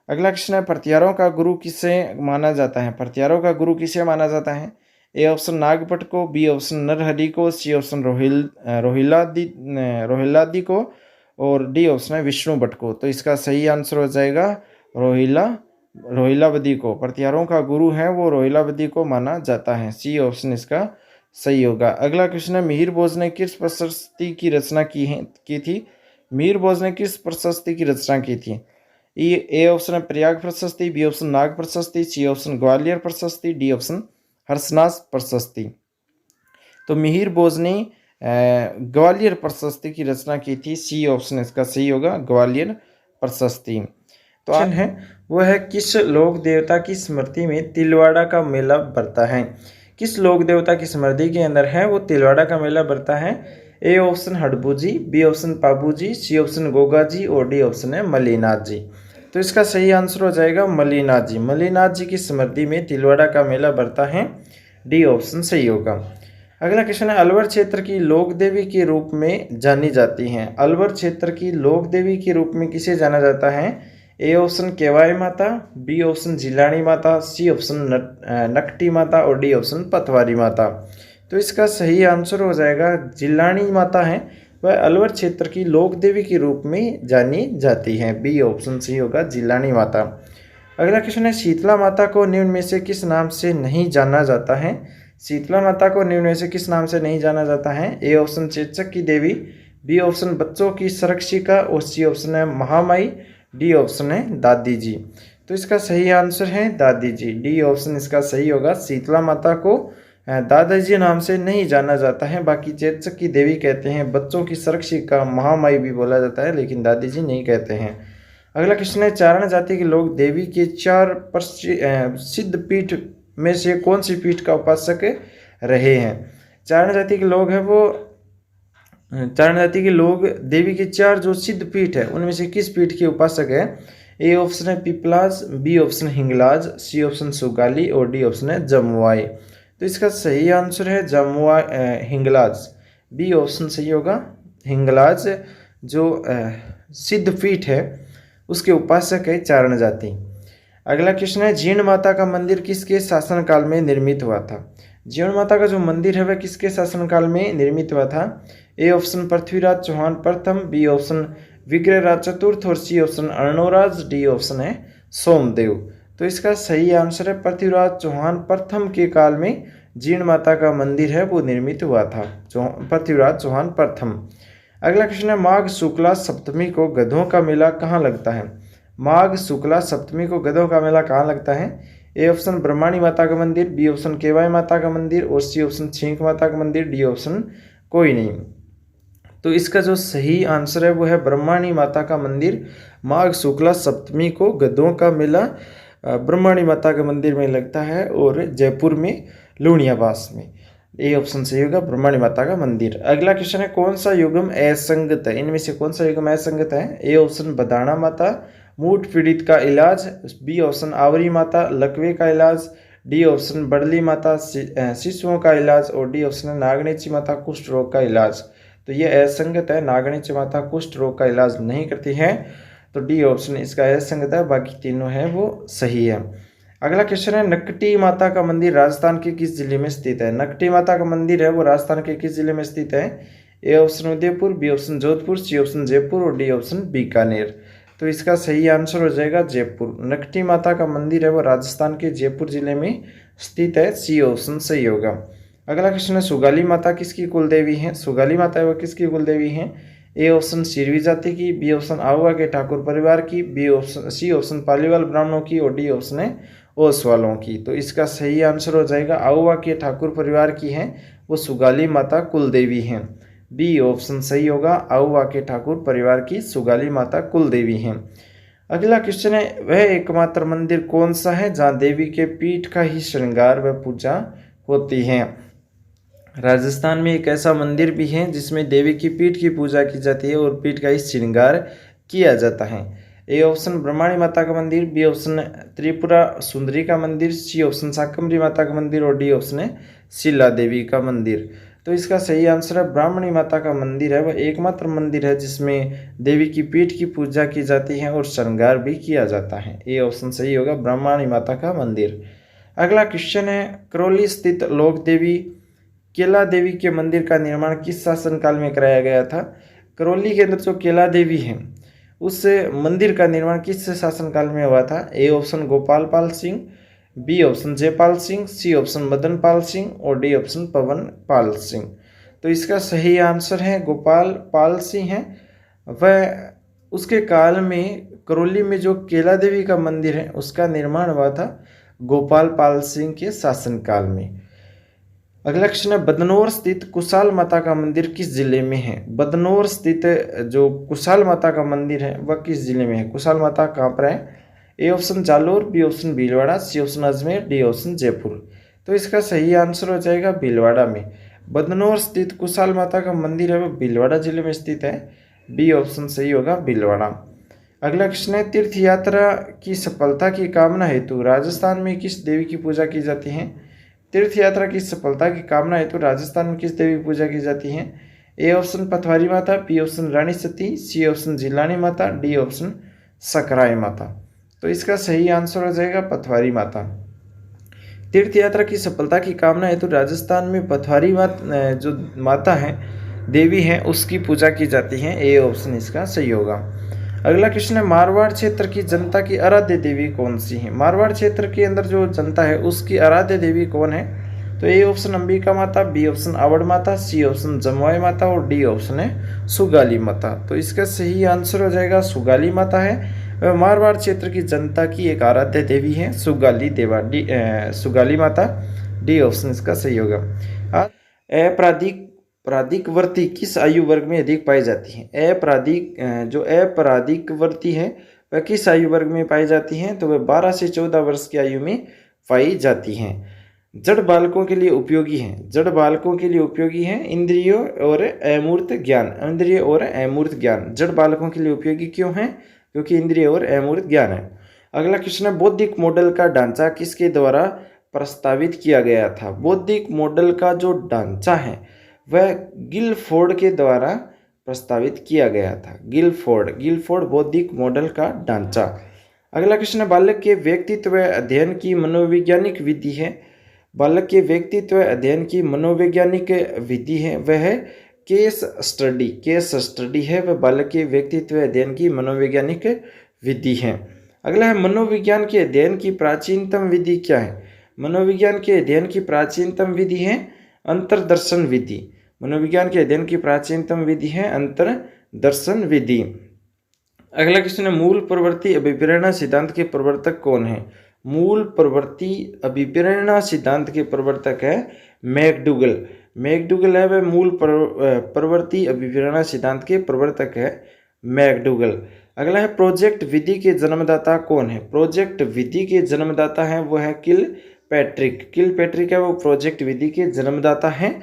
अगला क्वेश्चन है प्रतिहारों का गुरु किसे माना जाता है। प्रतिहारों का गुरु किसे माना जाता है। ए ऑप्शन नागभट्ट को, बी ऑप्शन नरहरि को, सी ऑप्शन रोहिल्लादि को और डी ऑप्शन है विष्णु भट्ट को। तो इसका सही आंसर हो जाएगा रोहिलावदी को। प्रतिहारों का गुरु है वो रोहिलावदी को माना जाता है। सी ऑप्शन इसका सही होगा। अगला क्वेश्चन है मिहिर भोज ने किस प्रशस्ति की रचना की थी? मिहिर भोज ने किस प्रशस्ति की रचना की थी? ए ऑप्शन है प्रयाग प्रशस्ति, बी ऑप्शन नाग प्रशस्ति, सी ऑप्शन ग्वालियर प्रशस्ति, डी ऑप्शन हर्षनाश प्रशस्ति। तो मिहिर भोज ने ग्वालियर प्रशस्ति की रचना की थी। सी ऑप्शन इसका सही होगा, ग्वालियर प्रशस्ति। तो आज है वो है किस लोक देवता की स्मृति में तिलवाड़ा का मेला बढ़ता है? किस लोक देवता की स्मृति के अंदर है वो तिलवाड़ा का मेला बढ़ता है? A option Harbu ji, B option Pabu ji, C option Goga ji और डी ऑप्शन है मलिनाथ जी। तो इसका सही आंसर हो जाएगा मलिनाथ जी। मलिनाथ जी की स्मृति में तिलवाड़ा का मेला बढ़ता है। डी ऑप्शन सही होगा। अगला क्वेश्चन है अलवर क्षेत्र की लोक देवी के रूप में जानी जाती हैं। अलवर क्षेत्र की लोक देवी के रूप में किसे जाना जाता है? ए ऑप्शन केवाई माता, B option Jilani Mata, C option Nakti माता और डी ऑप्शन पथवारी माता। तो इसका सही आंसर हो जाएगा जिलानी माता है वह अलवर क्षेत्र की लोक देवी के रूप में जानी जाती है। बी ऑप्शन सही होगा, जिलानी माता। अगला क्वेश्चन है शीतला माता को निम्न में से किस नाम से नहीं जाना जाता है? शीतला माता को निम्न में से किस नाम से नहीं जाना जाता है? ए ऑप्शन चेचक की देवी, बी ऑप्शन बच्चों की संरक्षिका और सी ऑप्शन है महामाई, डी ऑप्शन है दादी जी। तो इसका सही आंसर है दादी जी। डी ऑप्शन इसका सही होगा। शीतला माता को दादाजी नाम से नहीं जाना जाता है, बाकी चेचक की देवी कहते हैं, बच्चों की संरक्षिका महामाई भी बोला जाता है, लेकिन दादी जी नहीं कहते हैं। अगला क्वेश्चन है चारण जाति के लोग देवी के 4 सिद्ध पीठ में से कौन सी पीठ का उपासक रहे हैं? चारण जाति के लोग हैं वो चारण जाति के लोग देवी के 4 जो सिद्ध पीठ है उनमें से किस पीठ के उपासक है? ए ऑप्शन है Piplaj, B option Hinglaj, C option Sugali और डी ऑप्शन है जमुआई। तो इसका सही आंसर है हिंगलाज। बी ऑप्शन सही होगा। हिंगलाज जो सिद्ध पीठ है उसके उपासक है चारण जाति। अगला क्वेश्चन है जीर्ण माता का मंदिर किसके शासनकाल में निर्मित हुआ था? जीर्ण माता का जो मंदिर है वह किसके शासनकाल में निर्मित हुआ था? ए ऑप्शन पृथ्वीराज चौहान प्रथम, बी ऑप्शन विग्रहराज चतुर्थ और C option Arnoraj, D option है सोमदेव। तो इसका सही आंसर है पृथ्वीराज चौहान प्रथम के काल में जीर्ण माता का मंदिर है वो निर्मित हुआ था, पृथ्वीराज चौहान प्रथम। अगला क्वेश्चन है माघ शुक्ला सप्तमी को गधों का मेला कहाँ लगता है? माघ शुक्ला सप्तमी को गधों का मेला कहाँ लगता है? ए ऑप्शन ब्रह्माणी माता का मंदिर, बी ऑप्शन केवाई माता का मंदिर और सी ऑप्शन छींक माता का मंदिर, डी ऑप्शन कोई नहीं। तो इसका जो सही आंसर है वो है ब्रह्माणी माता का मंदिर। माघ शुक्ला सप्तमी को गधों का मेला ब्रह्माणी माता के मंदिर में लगता है और जयपुर में लूणियावास में। ए ऑप्शन सही होगा, ब्रह्माणी माता का मंदिर। अगला क्वेश्चन है कौन सा युगम असंगत है? इनमें से कौन सा युगम असंगत है? ए ऑप्शन बदाना माता, मूठ पीड़ित का इलाज, बी ऑप्शन आवरी माता, लकवे का इलाज, डी ऑप्शन बड़ली माता शिशुओं का इलाज और डी ऑप्शन है नागणेची माता कुष्ठ रोग का इलाज। तो ये असंगत है, नागणेची माता कुष्ठ रोग का इलाज नहीं करती है, तो डी ऑप्शन इसका असंगत है, बाकी तीनों है वो सही है। अगला क्वेश्चन है नकटी माता का मंदिर राजस्थान के किस जिले में स्थित है? नकटी माता का मंदिर है वो राजस्थान के किस जिले में स्थित है? A option Udaipur, B option Jodhpur, C option Jaipur और डी ऑप्शन बीकानेर। तो इसका सही आंसर हो जाएगा जयपुर। नकटी माता का मंदिर है वो राजस्थान के जयपुर जिले में स्थित है। सी ऑप्शन सही होगा। अगला क्वेश्चन है सुगाली माता किसकी कुल देवी है? सुगाली माता है वो किसकी कुल देवी है? ए ऑप्शन सिरवी जाति की, बी ऑप्शन आहुआ के ठाकुर परिवार की, B option C option Paliwal ब्राह्मणों की और डी ऑप्शन है ओस वालों की। तो इसका सही आंसर हो जाएगा आहुआ के ठाकुर परिवार की है वो सुगाली माता कुल देवी हैं। बी ऑप्शन सही होगा, आहुआ के ठाकुर परिवार की सुगाली माता कुल देवी हैं। अगला क्वेश्चन है वह एकमात्र मंदिर कौन सा है जहाँ देवी के पीठ का ही श्रृंगार व पूजा होती है? राजस्थान में एक ऐसा मंदिर भी है जिसमें देवी की पीठ की पूजा की जाती है और पीठ का ही श्रृंगार किया जाता है। ए ऑप्शन ब्रह्माणी माता का मंदिर, बी ऑप्शन त्रिपुरा सुंदरी का मंदिर, सी ऑप्शन शाकंभरी माता का मंदिर और डी ऑप्शन है शिला देवी का मंदिर। तो इसका सही आंसर है ब्राह्मणी माता का मंदिर है वह एकमात्र मंदिर है जिसमें देवी की पीठ की पूजा की जाती है और श्रृंगार भी किया जाता है। ए ऑप्शन सही होगा, ब्राह्मणी माता का मंदिर। अगला क्वेश्चन है करौली स्थित लोक देवी केला देवी के मंदिर का निर्माण किस शासनकाल में कराया गया था? करौली के अंदर जो केला देवी है उस मंदिर का निर्माण किस शासनकाल में हुआ था? A option Gopal Pal Singh, B option Jaipal Singh, C option Madan Pal Singh और डी ऑप्शन पवन पाल सिंह। तो इसका सही आंसर है गोपाल पाल सिंह है। वह उसके काल में करौली में जो केला देवी का मंदिर है उसका निर्माण हुआ था गोपाल पाल सिंह के शासनकाल में। अगला क्वेश्चन है, बदनौर स्थित कुशाल माता का मंदिर किस जिले में है? बदनौर स्थित जो कुशाल माता का मंदिर है वह किस जिले में है? कुशाल माता कहाँ पर है? A option Jalore, B option Bhilwara, C option Ajmer, D option Jaipur. तो इसका सही आंसर हो जाएगा भीलवाड़ा में। बदनौर स्थित कुशाल माता का मंदिर है वह भीलवाड़ा जिले में स्थित है। बी ऑप्शन सही होगा भीलवाड़ा। अगला क्वेश्चन है, तीर्थ यात्रा की सफलता की कामना हेतु राजस्थान में किस देवी की पूजा की जाती है? तीर्थ यात्रा की सफलता की कामना हेतु राजस्थान में किस देवी की पूजा की जाती है? ए ऑप्शन पथवारी माता, B option Rani Sati, C option Jilani Mata, D option सकराई माता। तो इसका सही आंसर हो जाएगा पथवारी माता। तीर्थ यात्रा की सफलता की कामना हेतु राजस्थान में पथवारी माता जो माता है देवी है उसकी पूजा की जाती है। ए ऑप्शन इसका सही होगा। अगला क्वेश्चन है, मारवाड़ क्षेत्र की जनता की आराध्य देवी कौन सी है? मारवाड़ क्षेत्र के अंदर जो जनता है उसकी आराध्य देवी कौन है? तो ए ऑप्शन अंबिका माता, बी ऑप्शन आवड़ माता, सी ऑप्शन जमुआई माता और डी ऑप्शन है सुगाली माता। तो इसका सही आंसर हो जाएगा सुगाली माता है। मारवाड़ क्षेत्र की जनता की एक आराध्य देवी है सुगाली देवा, सुगाली माता। डी ऑप्शन इसका सही होगा। अपराधिकवर्ती किस आयु वर्ग में अधिक पाई जाती है? अपराधिकवर्ती है वह किस आयु वर्ग में पाई जाती हैं? तो वह 12 से 14 वर्ष की आयु में पाई जाती हैं। जड़ बालकों के लिए उपयोगी है। जड़ बालकों के लिए उपयोगी है इंद्रियों और अमूर्त ज्ञान। इंद्रिय और अमूर्त ज्ञान जड़ बालकों के लिए उपयोगी क्यों है? क्योंकि इंद्रिय और अमूर्त ज्ञान है। अगला क्वेश्चन है, बौद्धिक मॉडल का ढांचा किसके द्वारा प्रस्तावित किया गया था? बौद्धिक मॉडल का जो ढांचा है वह गिलफोर्ड के द्वारा प्रस्तावित किया गया था। गिलफोर्ड बौद्धिक मॉडल का ढांचा। अगला क्वेश्चन है, बालक के व्यक्तित्व अध्ययन की मनोवैज्ञानिक विधि है। बालक के व्यक्तित्व अध्ययन की मनोवैज्ञानिक विधि है वह केस स्टडी है। वह बालक के व्यक्तित्व अध्ययन की मनोवैज्ञानिक विधि है। अगला है, मनोविज्ञान के अध्ययन की प्राचीनतम विधि क्या है? मनोविज्ञान के अध्ययन की प्राचीनतम विधि है अंतर्दर्शन विधि। मनोविज्ञान के अध्ययन की प्राचीनतम विधि है अंतर्दर्शन विधि। अगला क्वेश्चन है, मूल प्रवृत्ति अभिप्रेरणा सिद्धांत के प्रवर्तक कौन है? मूल प्रवृत्ति अभिप्रेरणा सिद्धांत के प्रवर्तक है मैकडूगल है वह मूल प्रवृत्ति अभिप्रेरणा सिद्धांत के प्रवर्तक है मैकडूगल। अगला है, प्रोजेक्ट विधि के जन्मदाता कौन है? प्रोजेक्ट विधि के जन्मदाता है वो है किलपैट्रिक है वो प्रोजेक्ट विधि के जन्मदाता हैं।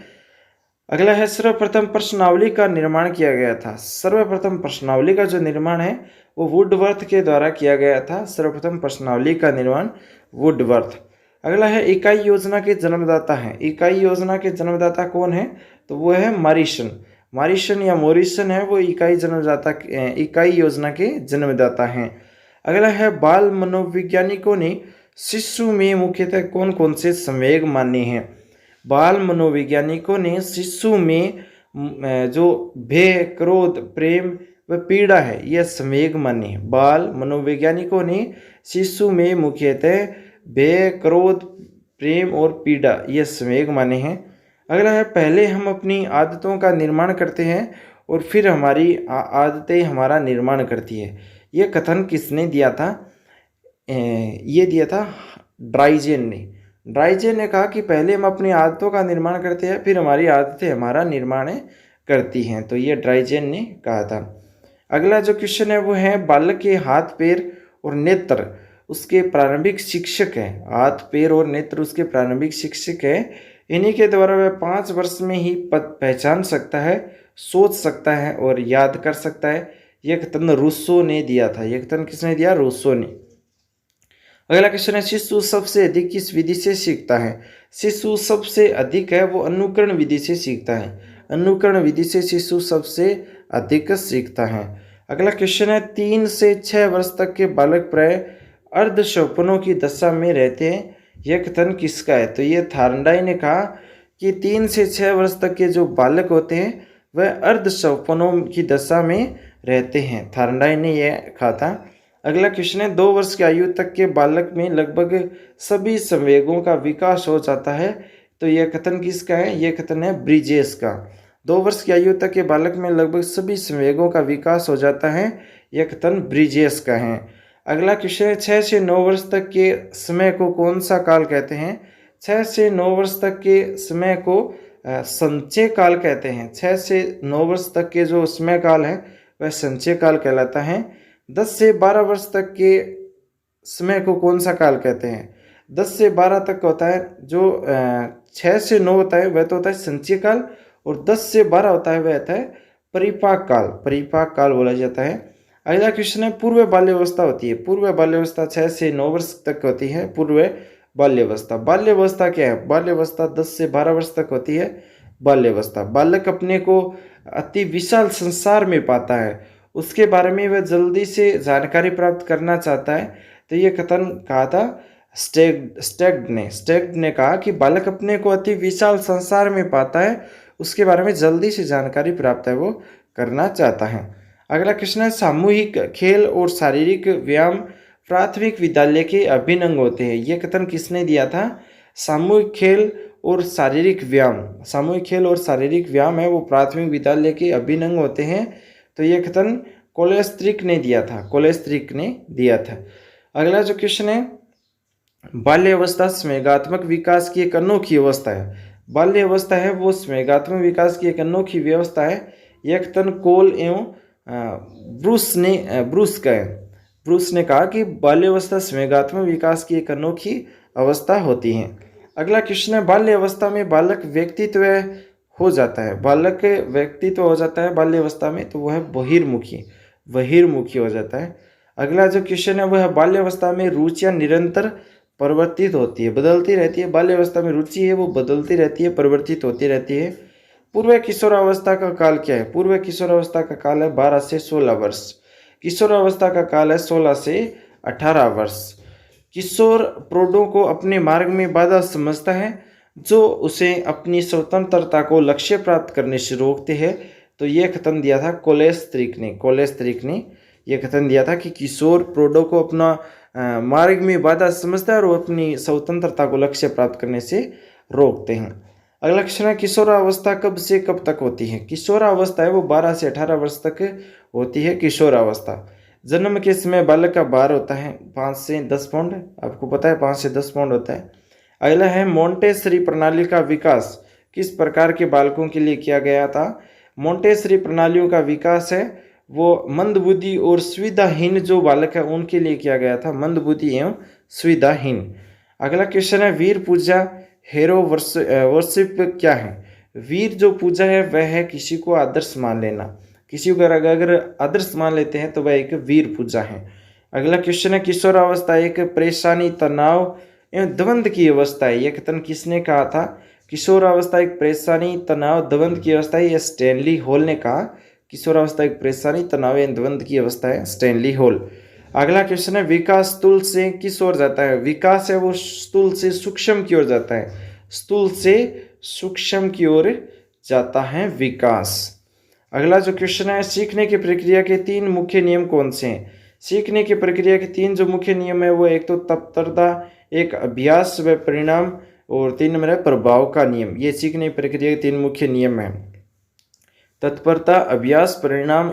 अगला है, सर्वप्रथम प्रश्नावली का निर्माण किया गया था। सर्वप्रथम प्रश्नावली का जो निर्माण है वो वुडवर्थ के द्वारा किया गया था। सर्वप्रथम प्रश्नावली का निर्माण वुडवर्थ। अगला है, इकाई योजना के जन्मदाता हैं। इकाई योजना के जन्मदाता कौन है? तो वो है मॉरिसन या मोरिसन है वो इकाई योजना के जन्मदाता हैं। अगला है, बाल मनोवैज्ञानिकों ने शिशु में मुख्यतः कौन कौन से संवेग माने हैं? बाल मनोवैज्ञानिकों ने शिशु में जो भय, क्रोध, प्रेम व पीड़ा है यह संवेग माने हैं। बाल मनोवैज्ञानिकों ने शिशु में मुख्यतः भय, क्रोध, प्रेम और पीड़ा यह संवेग माने हैं। अगला है, पहले हम अपनी आदतों का निर्माण करते हैं और फिर हमारी आदतें हमारा निर्माण करती है। यह कथन किसने दिया था? ये दिया था ड्राइजेन ने कहा कि पहले हम अपनी आदतों का निर्माण करते हैं फिर हमारी आदतें हमारा निर्माण करती हैं। तो ये ड्राइजेन ने कहा था। अगला जो क्वेश्चन है वो है, बालक के हाथ, पैर और नेत्र उसके प्रारंभिक शिक्षक हैं। हाथ, पैर और नेत्र उसके प्रारंभिक शिक्षक हैं। इन्हीं के द्वारा वह 5 वर्ष में ही पहचान सकता है, सोच सकता है और याद कर सकता है। यह कथन रूसो ने दिया था। यह कथन किसने दिया? रूसो ने। अगला क्वेश्चन है, शिशु सबसे अधिक किस विधि से सीखता है? शिशु सबसे अधिक है वो अनुकरण विधि से सीखता है। अनुकरण विधि से शिशु सबसे अधिक सीखता है। अगला क्वेश्चन है, 3 से 6 वर्ष तक के बालक प्राय अर्ध स्वप्नों की दशा में रहते हैं। यह कथन किसका है? तो ये थार्नडाई ने कहा कि 3 से 6 वर्ष तक के जो बालक होते हैं वह अर्ध स्वप्नों की दशा में रहते हैं। थार्नडाइन ने यह कहा था। अगला क्वेश्चन है, 2 वर्ष की आयु तक के बालक में लगभग सभी संवेगों का विकास हो जाता है। तो यह कथन किसका है? यह कथन है ब्रिजेस का। 2 वर्ष की आयु तक के बालक में लगभग सभी संवेगों का विकास हो जाता है, यह कथन ब्रिजेस का है। अगला क्वेश्चन है, 6 से 9 वर्ष तक के समय को कौन सा काल कहते हैं? 6 से 9 वर्ष तक के समय को संचय काल कहते हैं। 6 से 9 वर्ष तक के जो समय काल है वह संचय काल कहलाता है। 10 से 12 वर्ष तक के समय को कौन सा काल कहते हैं? 10 से 12 तक होता है जो 6 से 9 होता है वह तो होता है संचय काल, और 10 से 12 होता है वह होता है परिपाक काल। परिपाक काल बोला जाता है। अगला क्वेश्चन है, पूर्व बाल्यावस्था होती है। पूर्व बाल्यावस्था 6 से 9 वर्ष तक होती है पूर्व बाल्यावस्था। बाल्यावस्था क्या है? बाल्यावस्था 10 से 12 वर्ष तक होती है बाल्यावस्था। बालक अपने को अति विशाल संसार में पाता है, उसके बारे में वह जल्दी से जानकारी प्राप्त करना चाहता है। तो ये कथन कहा था स्टेग्ड ने कहा कि बालक अपने को अति विशाल संसार में पाता है, उसके बारे में जल्दी से जानकारी प्राप्त है वो करना चाहता है। अगला क्वेश्चन है, सामूहिक खेल और शारीरिक व्यायाम प्राथमिक विद्यालय के अभिन्न अंग होते हैं। यह कथन किसने दिया था? सामूहिक खेल और शारीरिक व्यायाम। सामूहिक खेल और शारीरिक व्यायाम है वो प्राथमिक विद्यालय के अभिन्न अंग होते हैं। तो यह कथन कोलेस्ट्रिक ने दिया था। कोलेस्ट्रिक ने दिया था। अगला जो क्वेश्चन है, बाल्यावस्था संवेगात्मक विकास की एक अनोखी अवस्था है। बाल्यावस्था है वो संवेगात्मक विकास की एक अनोखी व्यवस्था है। यह कथन कोल एवं ब्रूस ने कहा कि बाल्यावस्था संवेगात्मक विकास की एक अनोखी अवस्था होती है। अगला क्वेश्चन है, बाल्यावस्था में बालक व्यक्तित्व हो जाता है। बालक व्यक्तित्व हो जाता है बाल्यावस्था में, तो वह बहिर्मुखी हो जाता है। अगला जो क्वेश्चन है वह बाल्यावस्था में रुचियाँ निरंतर परिवर्तित होती है, बदलती रहती है। बाल्यावस्था में रुचि है वो बदलती रहती है, परिवर्तित होती रहती है। पूर्व किशोरावस्था का काल क्या है? पूर्व किशोरावस्था का काल है 12 से 16 वर्ष। किशोरावस्था का काल है 16 से 18 वर्ष। किशोर प्रौढ़ों को अपने मार्ग में बाधा समझता है जो उसे अपनी स्वतंत्रता को लक्ष्य प्राप्त करने से रोकते हैं। तो यह कथन दिया था कोलेस्ट्रिक ने यह कथन दिया था कि किशोर प्रौढ़ों को अपना मार्ग में बाधा समझता है और वो अपनी स्वतंत्रता को लक्ष्य प्राप्त करने से रोकते हैं। अगला क्वेश्चन है, किशोरावस्था कब से कब तक होती है? किशोरावस्था है वो 12 से 18 वर्ष तक होती है किशोरावस्था। जन्म के समय बालक का भार होता है 5 से 10 पाउंड। आपको पता है 5 से 10 पाउंड होता है। अगला है, मोंटेसरी प्रणाली का विकास किस प्रकार के बालकों के लिए किया गया था? मोंटेसरी प्रणालियों का विकास है वो मंदबुद्धि और सुविधाहीन जो बालक है उनके लिए किया गया था, मंदबुद्धि एवं सुविधाहीन। अगला क्वेश्चन है, वीर पूजा हेरो वर्शिप क्या है? वीर जो पूजा है वह है किसी को आदर्श मान लेना। किसी को अगर आदर्श मान लेते हैं तो वह एक वीर पूजा है। अगला क्वेश्चन है, किशोरावस्था एक परेशानी, तनाव एवं द्वंद्व की अवस्था है। यह कथन किसने कहा था? किशोरावस्था एक परेशानी, तनाव, द्वंद्व की अवस्था है, यह स्टैनली हॉल ने कहा। किशोरावस्था एक परेशानी, तनाव एवं द्वंद्व की अवस्था है, स्टैनली हॉल। अगला क्वेश्चन है, विकास स्थूल से किस ओर जाता है? विकास है वो स्थूल से सूक्ष्म की ओर जाता है। स्थूल से सूक्ष्म की ओर जाता है विकास। अगला जो क्वेश्चन है, सीखने की प्रक्रिया के 3 मुख्य नियम कौन से हैं? सीखने की प्रक्रिया के 3 जो मुख्य नियम है वो एक तो तत्परता, एक अभ्यास व परिणाम, और 3 नंबर है प्रभाव का नियम। ये सीखने की प्रक्रिया के 3 मुख्य नियम हैं, तत्परता, अभ्यास, परिणाम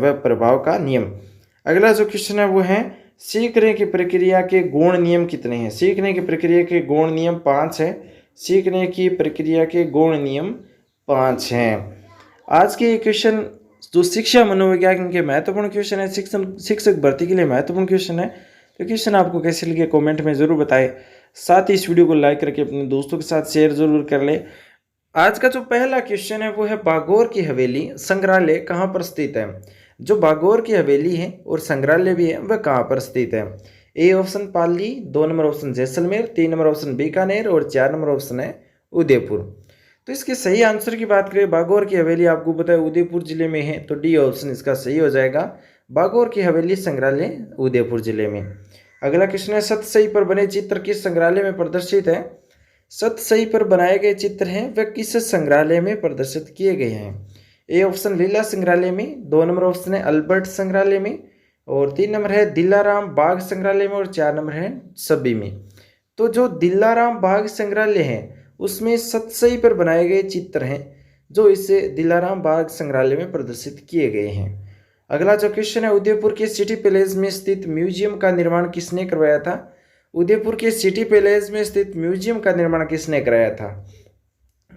व प्रभाव का नियम। अगला जो क्वेश्चन है वो है, सीखने की प्रक्रिया के गौण नियम कितने हैं? सीखने की प्रक्रिया के गौण नियम 5 है। सीखने की प्रक्रिया के गौण नियम 5 हैं। आज के ये क्वेश्चन जो शिक्षा मनोविज्ञान के महत्वपूर्ण क्वेश्चन है, शिक्षक भर्ती के लिए महत्वपूर्ण क्वेश्चन है। तो क्वेश्चन आपको कैसे लगे कमेंट में ज़रूर बताएं। साथ ही इस वीडियो को लाइक करके अपने दोस्तों के साथ शेयर जरूर कर ले। आज का जो पहला क्वेश्चन है वो है, बागौर की हवेली संग्रहालय कहाँ पर स्थित है? जो बागौर की हवेली है और संग्रहालय भी है वह कहाँ पर स्थित है? A option Pali, 2 number option Jaisalmer, 3 number option Bikaner और 4 नंबर ऑप्शन है उदयपुर। तो इसके सही आंसर की बात करें, बागौर की हवेली आपको पता है उदयपुर जिले में है, तो डी ऑप्शन इसका सही हो जाएगा। बागौर की हवेली संग्रहालय उदयपुर जिले में। अगला क्वेश्चन है, सतसई पर बने चित्र किस संग्रहालय में प्रदर्शित है? सतसई पर बनाए गए चित्र हैं वह किस संग्रहालय में प्रदर्शित किए गए हैं? ए ऑप्शन लीला संग्रहालय में, 2 नंबर ऑप्शन है अल्बर्ट संग्रहालय में, और 3 नंबर है दिलाराम बाग संग्रहालय में, और 4 नंबर है सभी में। तो जो दिलाराम बाग संग्रहालय है उसमें सतसई पर बनाए गए चित्र हैं जो इस दिलाराम बाग संग्रहालय में प्रदर्शित किए गए हैं। अगला जो क्वेश्चन है, उदयपुर के सिटी पैलेस में स्थित म्यूजियम का निर्माण किसने करवाया था? उदयपुर के सिटी पैलेस में स्थित म्यूजियम का निर्माण किसने कराया था?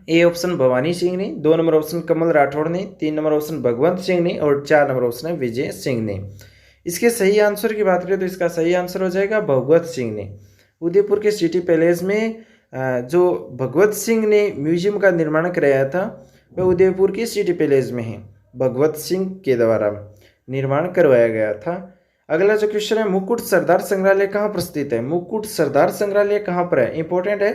ए ऑप्शन भवानी सिंह ने, 2 नंबर ऑप्शन कमल राठौड़ ने, 3 नंबर ऑप्शन भगवंत सिंह ने, और 4 नंबर ऑप्शन है विजय सिंह ने। इसके सही आंसर की बात करें तो इसका सही आंसर हो जाएगा भगवत सिंह ने। उदयपुर के सिटी पैलेस में जो भगवत सिंह ने म्यूजियम का निर्माण कराया था वह उदयपुर के सिटी पैलेस में है, भगवत सिंह के द्वारा निर्माण करवाया गया था। अगला जो क्वेश्चन है, मुकुट सरदार संग्रहालय कहाँ पर स्थित है? मुकुट सरदार संग्रहालय कहाँ पर है? इंपॉर्टेंट है।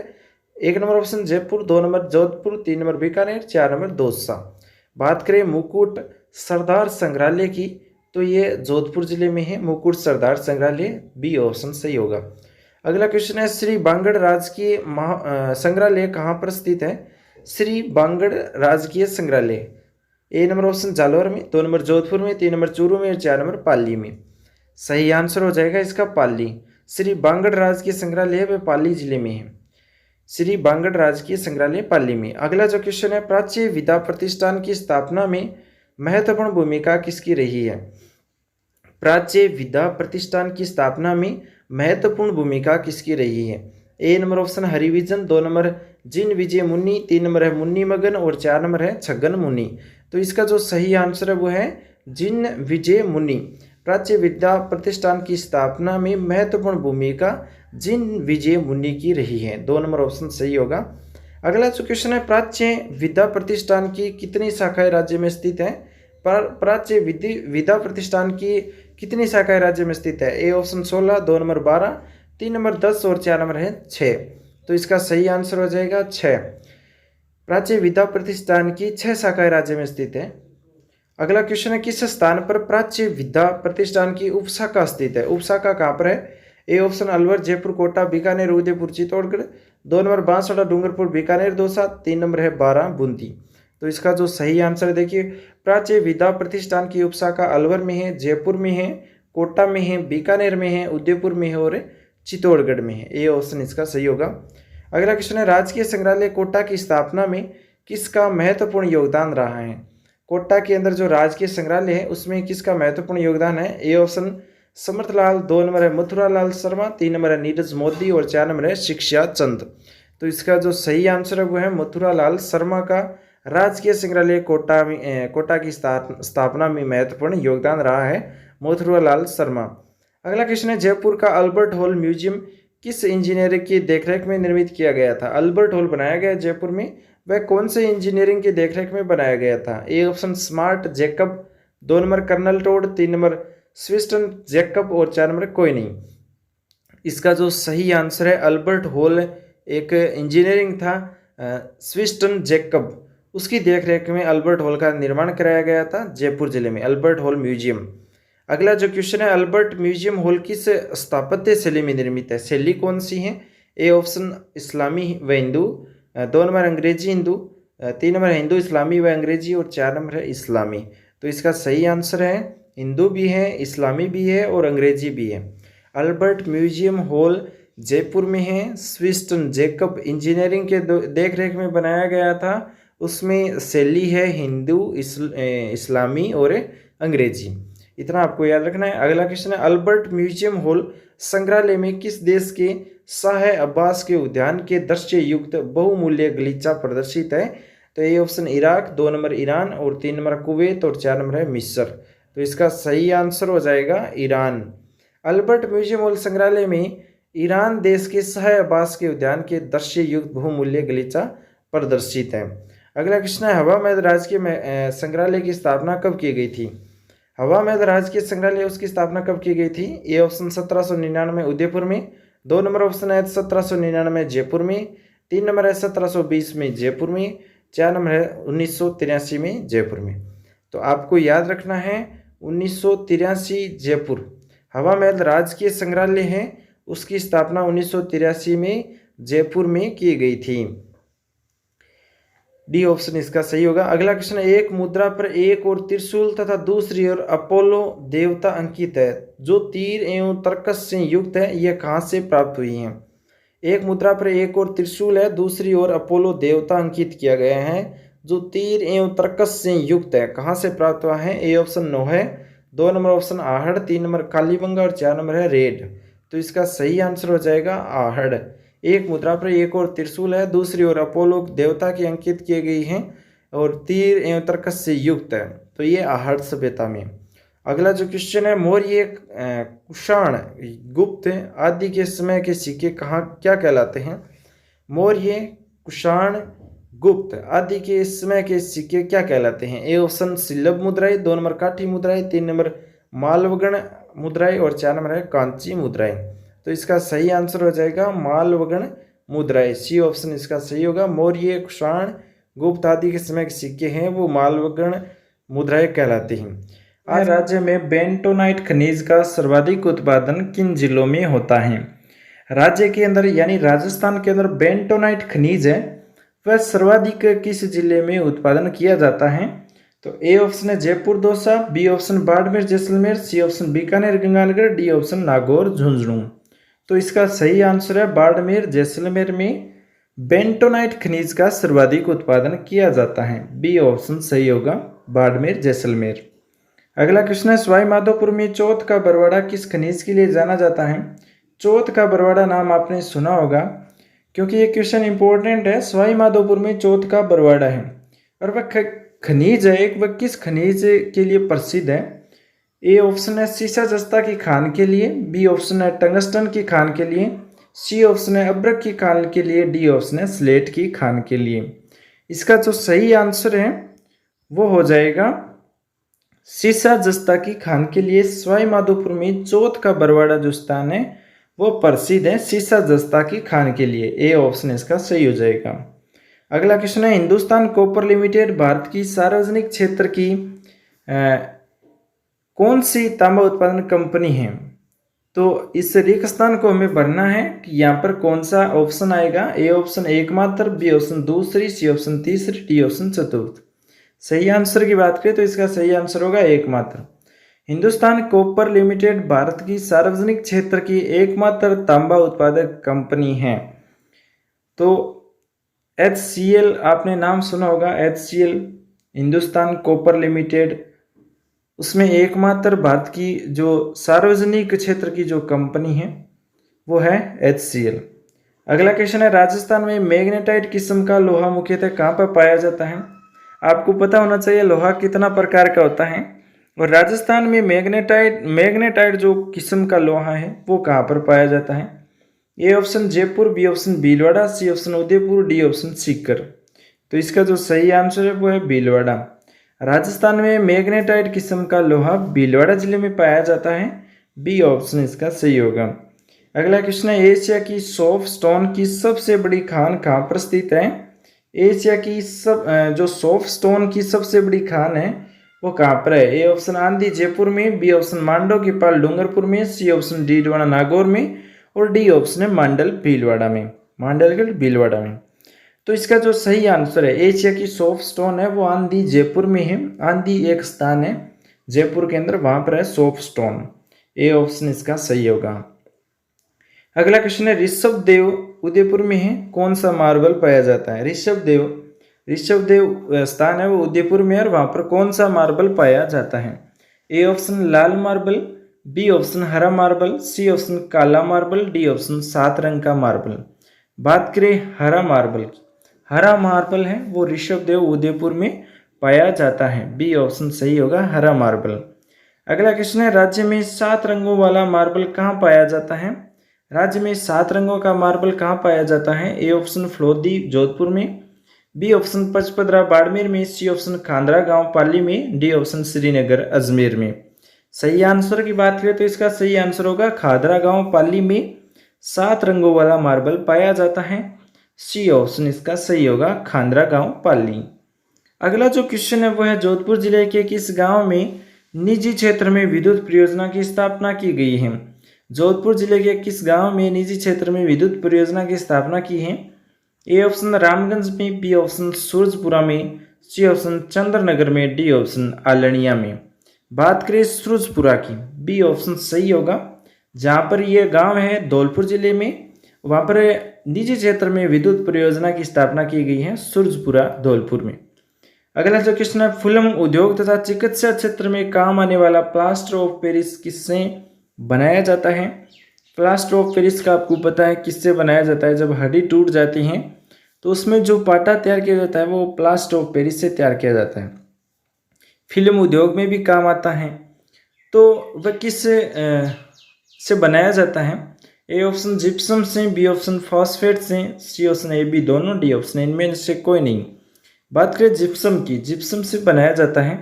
1 number option Jaipur, 2 number Jodhpur, 3 number Bikaner, 4 number Dausa. बात करें मुकुट सरदार संग्रहालय की तो ये जोधपुर जिले में है, मुकुट सरदार संग्रहालय, बी ऑप्शन सही होगा। अगला क्वेश्चन है, श्री बांगड़ राजकीय संग्रहालय कहाँ पर स्थित है? श्री बांगड़ राजकीय संग्रहालय, ए नंबर ऑप्शन जालौर में, 2 नंबर जोधपुर में, 3 नंबर चूरू में, और 4 नंबर पाली में। सही आंसर हो जाएगा इसका पाली। श्री बांगड़ राजकीय संग्रहालय वह पाली जिले में है, श्री बांगड़ राजकीय संग्रहालय पाली में। अगला जो क्वेश्चन है, प्राच्य विद्या प्रतिष्ठान की स्थापना में महत्वपूर्ण भूमिका किसकी रही है? प्राच्य विद्या प्रतिष्ठान की स्थापना में महत्वपूर्ण भूमिका किसकी रही है? ए नंबर ऑप्शन हरिविजन, 2 नंबर जिन विजय मुनि, 3 नंबर है मुन्नी मगन, और 4 नंबर है छगन मुनि। तो इसका जो सही आंसर है वो है जिन विजय मुनि। प्राच्य विद्या प्रतिष्ठान की स्थापना में महत्वपूर्ण भूमिका जिन विजय मुनि की रही है, 2 नंबर ऑप्शन सही होगा। अगला जो क्वेश्चन है, प्राच्य विद्या प्रतिष्ठान की कितनी शाखाएं राज्य में स्थित है? प्राच्य विद्या प्रतिष्ठान की कितनी शाखाएं राज्य में स्थित है? ए ऑप्शन 16, 2 नंबर 12, 3 नंबर 10, और 4 नंबर है 6। तो इसका सही आंसर हो जाएगा 6। प्राच्य विद्या प्रतिष्ठान की 6 शाखाएं राज्य में स्थित है। अगला क्वेश्चन है, किस स्थान पर प्राच्य विद्या प्रतिष्ठान की उपशाखा स्थित है? उपशाखा कहाँ पर है? A option Alwar, Jaipur, Kota, Bikaner, Udaipur, Chittorgarh, 2 number Banswara, Dungarpur, Bikaner, Dausa, 3 number है 12 बूंदी। तो इसका जो सही आंसर है, देखिए प्राच्य विद्या प्रतिष्ठान की उपशाखा अलवर में है, जयपुर में है, कोटा में है, बीकानेर में है, उदयपुर में है, और चित्तौड़गढ़ में है। ए ऑप्शन इसका सही होगा। अगला क्वेश्चन है, राजकीय संग्रहालय कोटा की स्थापना में किसका महत्वपूर्ण योगदान रहा है? कोटा के अंदर जो राजकीय संग्रहालय है उसमें किसका महत्वपूर्ण योगदान है? ए ऑप्शन समर्थलाल, 2 नंबर है मथुरालाल शर्मा, 3 नंबर है नीरज मोदी, और 4 नंबर है शिक्षा चंद। तो इसका जो सही आंसर है वो है मथुरालाल शर्मा का राजकीय संग्रहालय कोटा की स्थापना में महत्वपूर्ण योगदान रहा है, मथुरालाल शर्मा। अगला क्वेश्चन है, जयपुर का अल्बर्ट हॉल म्यूजियम किस इंजीनियरिंग की देखरेख में निर्मित किया गया था? अल्बर्ट हॉल बनाया गया जयपुर में, वह कौन से इंजीनियरिंग की देखरेख में बनाया गया था? A option Smart Jacob, 2 number Colonel Tod, 3 number Swinton Jacob, और 4 नंबर कोई नहीं। इसका जो सही आंसर है, अल्बर्ट हॉल एक इंजीनियरिंग था स्विस्टन जैकब, उसकी देखरेख में अल्बर्ट हॉल का निर्माण कराया गया था जयपुर जिले में, अल्बर्ट हॉल म्यूजियम। अगला जो क्वेश्चन है, अल्बर्ट म्यूजियम हॉल किस स्थापत्य शैली में निर्मित है? शैली कौन सी है? ए ऑप्शन इस्लामी व हिंदू, 2 नंबर अंग्रेजी हिंदू, 3 नंबर हिंदू इस्लामी व अंग्रेजी, और 4 नंबर है इस्लामी। तो इसका सही आंसर है हिंदू भी है, इस्लामी भी है, और अंग्रेजी भी है। अल्बर्ट म्यूजियम हॉल जयपुर में है, स्विस्टन जैकब इंजीनियरिंग के देखरेख में बनाया गया था, उसमें शैली है हिंदू, इस्लामी और अंग्रेजी। इतना आपको याद रखना है। अगला क्वेश्चन है, अल्बर्ट म्यूजियम हॉल संग्रहालय में किस देश के शाह अब्बास के उद्यान के दृश्य युक्त बहुमूल्य गलीचा प्रदर्शित है? तो ये ऑप्शन इराक, 2 नंबर ईरान, और 3 नंबर कुवैत, और 4 नंबर है मिस्र। तो इसका सही आंसर हो जाएगा ईरान। अल्बर्ट म्यूजियम हॉल संग्रहालय में ईरान देश के शाह अब्बास के उद्यान के दृश्य युक्त बहुमूल्य गलीचा प्रदर्शित है। अगला क्वेश्चन है, हवा महल राजकीय संग्रहालय की स्थापना कब की गई थी? हवा महल राजकीय संग्रहालय उसकी स्थापना कब की गई थी? ए ऑप्शन 1799 उदयपुर में, 2 नंबर ऑप्शन है 1799 जयपुर में, 3 नंबर है 1720 में जयपुर में, 4 नंबर है 1983 में जयपुर में। तो आपको याद रखना है 1983 जयपुर हवा महल राजकीय संग्रहालय है, उसकी स्थापना 1983 में जयपुर में की गई थी। डी ऑप्शन इसका सही होगा। अगला क्वेश्चन है, एक मुद्रा पर एक और त्रिशूल तथा दूसरी ओर अपोलो देवता अंकित है, जो तीर एवं तर्कस से युक्त है, यह कहाँ से प्राप्त हुई है? एक मुद्रा पर एक और त्रिशूल है, दूसरी ओर अपोलो देवता अंकित किया गया है, जो तीर एवं तर्कस से युक्त है, कहाँ से प्राप्त हुआ है? ए ऑप्शन नो है, 2 number option Ahar, 3 number Kalibanga और 4 नंबर है रेड। तो इसका सही आंसर हो जाएगा आहड़। एक मुद्रा पर एक और त्रिशूल है, दूसरी ओर अपोलो देवता की अंकित की गई है और तीर एवं तर्कस से युक्त है, तो ये आहड़ सभ्यता में। अगला जो क्वेश्चन है, मौर्य, कुषाण, गुप्त आदि के समय के सिक्के कहाँ क्या कहलाते हैं? मौर्य, कुषाण, गुप्त आदि के समय के सिक्के क्या कहलाते हैं? ए ऑप्शन सिल्लभ मुद्राएं, 2 नंबर काठी मुद्राएं, 3 नंबर मालवगण मुद्राएं और 4 नंबर है कांची मुद्राएं। तो इसका सही आंसर हो जाएगा मालवगण मुद्राएं, सी ऑप्शन इसका सही होगा। मौर्य, कुषाण, गुप्त आदि के समय के सिक्के हैं वो मालवगण मुद्राएं कहलाती हैं। आज राज्य में बेंटोनाइट खनिज का सर्वाधिक उत्पादन किन जिलों में होता है? राज्य के अंदर यानी राजस्थान के अंदर बेंटोनाइट खनिज है वह सर्वाधिक किस जिले में उत्पादन किया जाता है? तो ए ऑप्शन है Jaipur Dausa, B option Barmer Jaisalmer, C option Bikaner Ganganagar, D option Nagaur Jhunjhunu. तो इसका सही आंसर है बाड़मेर जैसलमेर में बेंटोनाइट खनिज का सर्वाधिक उत्पादन किया जाता है, बी ऑप्शन सही होगा बाड़मेर जैसलमेर। अगला क्वेश्चन है, सवाई माधोपुर में चौथ का बरवाड़ा किस खनिज के लिए जाना जाता है? चौथ का बरवाड़ा नाम आपने सुना होगा क्योंकि ये क्वेश्चन इंपॉर्टेंट है। सवाई माधोपुर में चौथ का बरवाड़ा है और वह खनिज है एक, वह किस खनिज के लिए प्रसिद्ध है? ए ऑप्शन है सीसा जस्ता की खान के लिए, बी ऑप्शन है टंगस्टन की खान के लिए, सी ऑप्शन है अब्रक की खान के लिए, डी ऑप्शन है स्लेट की खान के लिए। इसका जो सही आंसर है वो हो जाएगा सीसा जस्ता की खान के लिए। सवाई माधोपुर में चौथ का बरवाड़ा जो स्थान है वो प्रसिद्ध है सीसा जस्ता की खान के लिए, ए ऑप्शन इसका सही हो जाएगा। अगला क्वेश्चन है, हिंदुस्तान कॉपर लिमिटेड भारत की सार्वजनिक क्षेत्र की कौन सी तांबा उत्पादन कंपनी है? तो इस रिक्त स्थान को हमें भरना है कि यहाँ पर कौन सा ऑप्शन आएगा। ए ऑप्शन एकमात्र, बी ऑप्शन दूसरी, सी ऑप्शन तीसरी, डी ऑप्शन चतुर्थ। सही आंसर की बात करें तो इसका सही आंसर होगा एकमात्र। हिंदुस्तान कॉपर लिमिटेड भारत की सार्वजनिक क्षेत्र की एकमात्र तांबा उत्पादक कंपनी है। तो HCL आपने नाम सुना होगा, HCL हिंदुस्तान कॉपर लिमिटेड, उसमें एकमात्र भारत की जो सार्वजनिक क्षेत्र की जो कंपनी है वो है HCL। अगला क्वेश्चन है, राजस्थान में मैग्नेटाइट किस्म का लोहा मुख्यतः कहाँ पर पाया जाता है? आपको पता होना चाहिए लोहा कितना प्रकार का होता है और राजस्थान में मैग्नेटाइट जो किस्म का लोहा है वो कहाँ पर पाया जाता है? A option Jaipur, B option Bhilwara, C option Udaipur, D option Sikar. तो इसका जो सही आंसर है वो है भीलवाड़ा। राजस्थान में मैग्नेटाइट किस्म का लोहा भीलवाड़ा जिले में पाया जाता है, बी ऑप्शन इसका सही होगा। अगला क्वेश्चन है, एशिया की सॉफ्ट स्टोन की सबसे बड़ी खान कहाँ पर स्थित है? एशिया की जो सॉफ्ट स्टोन की सबसे बड़ी खान है वो कहाँ पर है? ए ऑप्शन आंधी जयपुर में, बी ऑप्शन मांडो की पाल डूंगरपुर में, सी ऑप्शन डीडवाना नागौर में और डी ऑप्शन है मांडल भीलवाड़ा में, मांडलगढ़ भीलवाड़ा में। तो इसका जो सही आंसर है एशिया की सॉफ्ट स्टोन है वो आंधी जयपुर में है। आंधी एक स्थान है जयपुर के अंदर, वहां पर है सॉफ्ट स्टोन, ए ऑप्शन इसका सही होगा। अगला क्वेश्चन है, ऋषभ देव उदयपुर में है, कौन सा मार्बल पाया जाता है? ऋषभ देव स्थान है वो उदयपुर में और वहां पर कौन सा मार्बल पाया जाता है? ए ऑप्शन लाल मार्बल, बी ऑप्शन हरा मार्बल, सी ऑप्शन काला मार्बल, डी ऑप्शन 7 रंग का मार्बल। बात करें हरा मार्बल की, हरा मार्बल है वो ऋषभ देव उदयपुर में पाया जाता है, बी ऑप्शन सही होगा हरा मार्बल। अगला क्वेश्चन है, राज्य में 7 रंगों वाला मार्बल कहाँ पाया जाता है? राज्य में 7 रंगों का मार्बल कहाँ पाया जाता है? ए ऑप्शन फलोदी जोधपुर में, बी ऑप्शन पचपदरा बाड़मेर में, सी ऑप्शन खांदरा गांव पाली में, डी ऑप्शन श्रीनगर अजमेर में। सही आंसर की बात करें तो इसका सही आंसर होगा खादरा गांव पाली में 7 रंगों वाला मार्बल पाया जाता है, सी ऑप्शन इसका सही होगा खांदरा गांव पाली। अगला जो क्वेश्चन है वो है, जोधपुर जिले के किस गांव में निजी क्षेत्र में विद्युत परियोजना की स्थापना की गई है? जोधपुर जिले के किस गांव में निजी क्षेत्र में विद्युत परियोजना की स्थापना की है? ए ऑप्शन रामगंज में, बी ऑप्शन सूरजपुरा में, सी ऑप्शन चंद्रनगर में, डी ऑप्शन आलनिया में। बात करें सूरजपुरा की, बी ऑप्शन सही होगा। जहाँ पर यह गांव है धौलपुर जिले में, वहाँ पर निजी क्षेत्र में विद्युत परियोजना की स्थापना की गई है सूरजपुरा धौलपुर में। अगला जो क्वेश्चन है, फिल्म उद्योग तथा चिकित्सा क्षेत्र में काम आने वाला प्लास्टर ऑफ पेरिस किससे बनाया जाता है? प्लास्टर ऑफ पेरिस का आपको पता है किससे बनाया जाता है? जब हड्डी टूट जाती है तो उसमें जो पाटा तैयार किया जाता है वो प्लास्टर ऑफ पेरिस से तैयार किया जाता है। फिल्म उद्योग में भी काम आता है, तो वह किस से बनाया जाता है? ए ऑप्शन जिप्सम से, बी ऑप्शन फॉस्फेट से, सी ऑप्शन ए बी दोनों, डी ऑप्शन इनमें से कोई नहीं। बात करें जिप्सम की, जिप्सम से बनाया जाता है।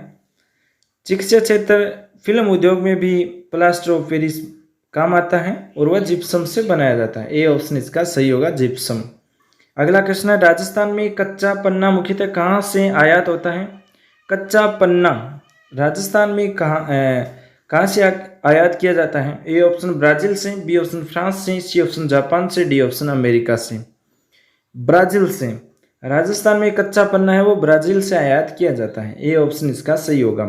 चिकित्सा क्षेत्र फिल्म उद्योग में भी प्लास्टर ऑफ पेरिस काम आता है और वह जिप्सम से बनाया जाता है। ए ऑप्शन इसका सही होगा, जिप्सम। अगला क्वेश्चन है, राजस्थान में कच्चा पन्ना मुख्यतः कहाँ से आयात होता है? कच्चा पन्ना राजस्थान में कहाँ से आयात किया जाता है? ए ऑप्शन ब्राजील से, बी ऑप्शन फ्रांस से, सी ऑप्शन जापान से, डी ऑप्शन अमेरिका से। ब्राजील से राजस्थान में कच्चा पन्ना है वो ब्राजील से आयात किया जाता है। ए ऑप्शन इसका सही होगा।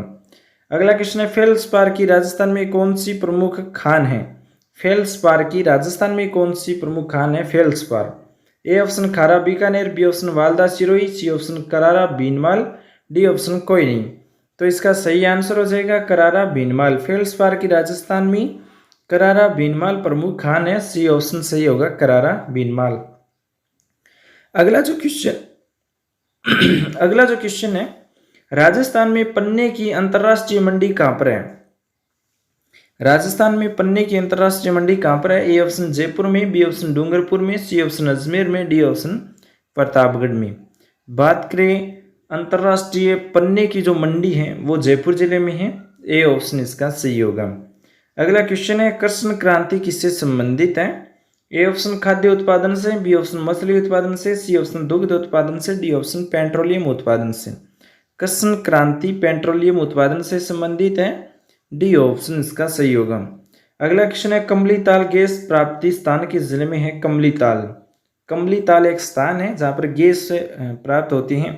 अगला क्वेश्चन है, फेल्सपार की राजस्थान में कौन सी प्रमुख खान है? फेल्सपार की राजस्थान में कौन सी प्रमुख खान है? फेल्सपार। ए ऑप्शन खारा बीकानेर, बी ऑप्शन वालदा सिरोही, सी ऑप्शन करारा भीनमाल, डी ऑप्शन कोई नहीं। तो इसका सही आंसर हो जाएगा करारा भीनमाल। फेल्सपार की राजस्थान में करारा भीनमाल प्रमुख खान है। सी ऑप्शन सही होगा, करारा भीनमाल। अगला जो क्वेश्चन है, राजस्थान में पन्ने की अंतर्राष्ट्रीय मंडी कहाँ पर है? राजस्थान में पन्ने की अंतर्राष्ट्रीय मंडी कहाँ पर है? ए ऑप्शन जयपुर में, बी ऑप्शन डूंगरपुर में, सी ऑप्शन अजमेर में, डी ऑप्शन प्रतापगढ़ में। बात करें अंतर्राष्ट्रीय पन्ने की जो मंडी है वो जयपुर जिले में है। ए ऑप्शन इसका सही होगा। अगला क्वेश्चन है, कृष्ण क्रांति किससे संबंधित है? ए ऑप्शन खाद्य उत्पादन से, बी ऑप्शन मछली उत्पादन से, सी ऑप्शन दुग्ध उत्पादन से, डी ऑप्शन पेट्रोलियम उत्पादन से। कृष्ण क्रांति पेट्रोलियम उत्पादन से संबंधित है। डी ऑप्शन इसका सही होगा। अगला क्वेश्चन है, कमलीताल गैस प्राप्ति स्थान किस जिले में है? कमलीताल, कमलीताल एक स्थान है जहाँ पर गैस प्राप्त होती है,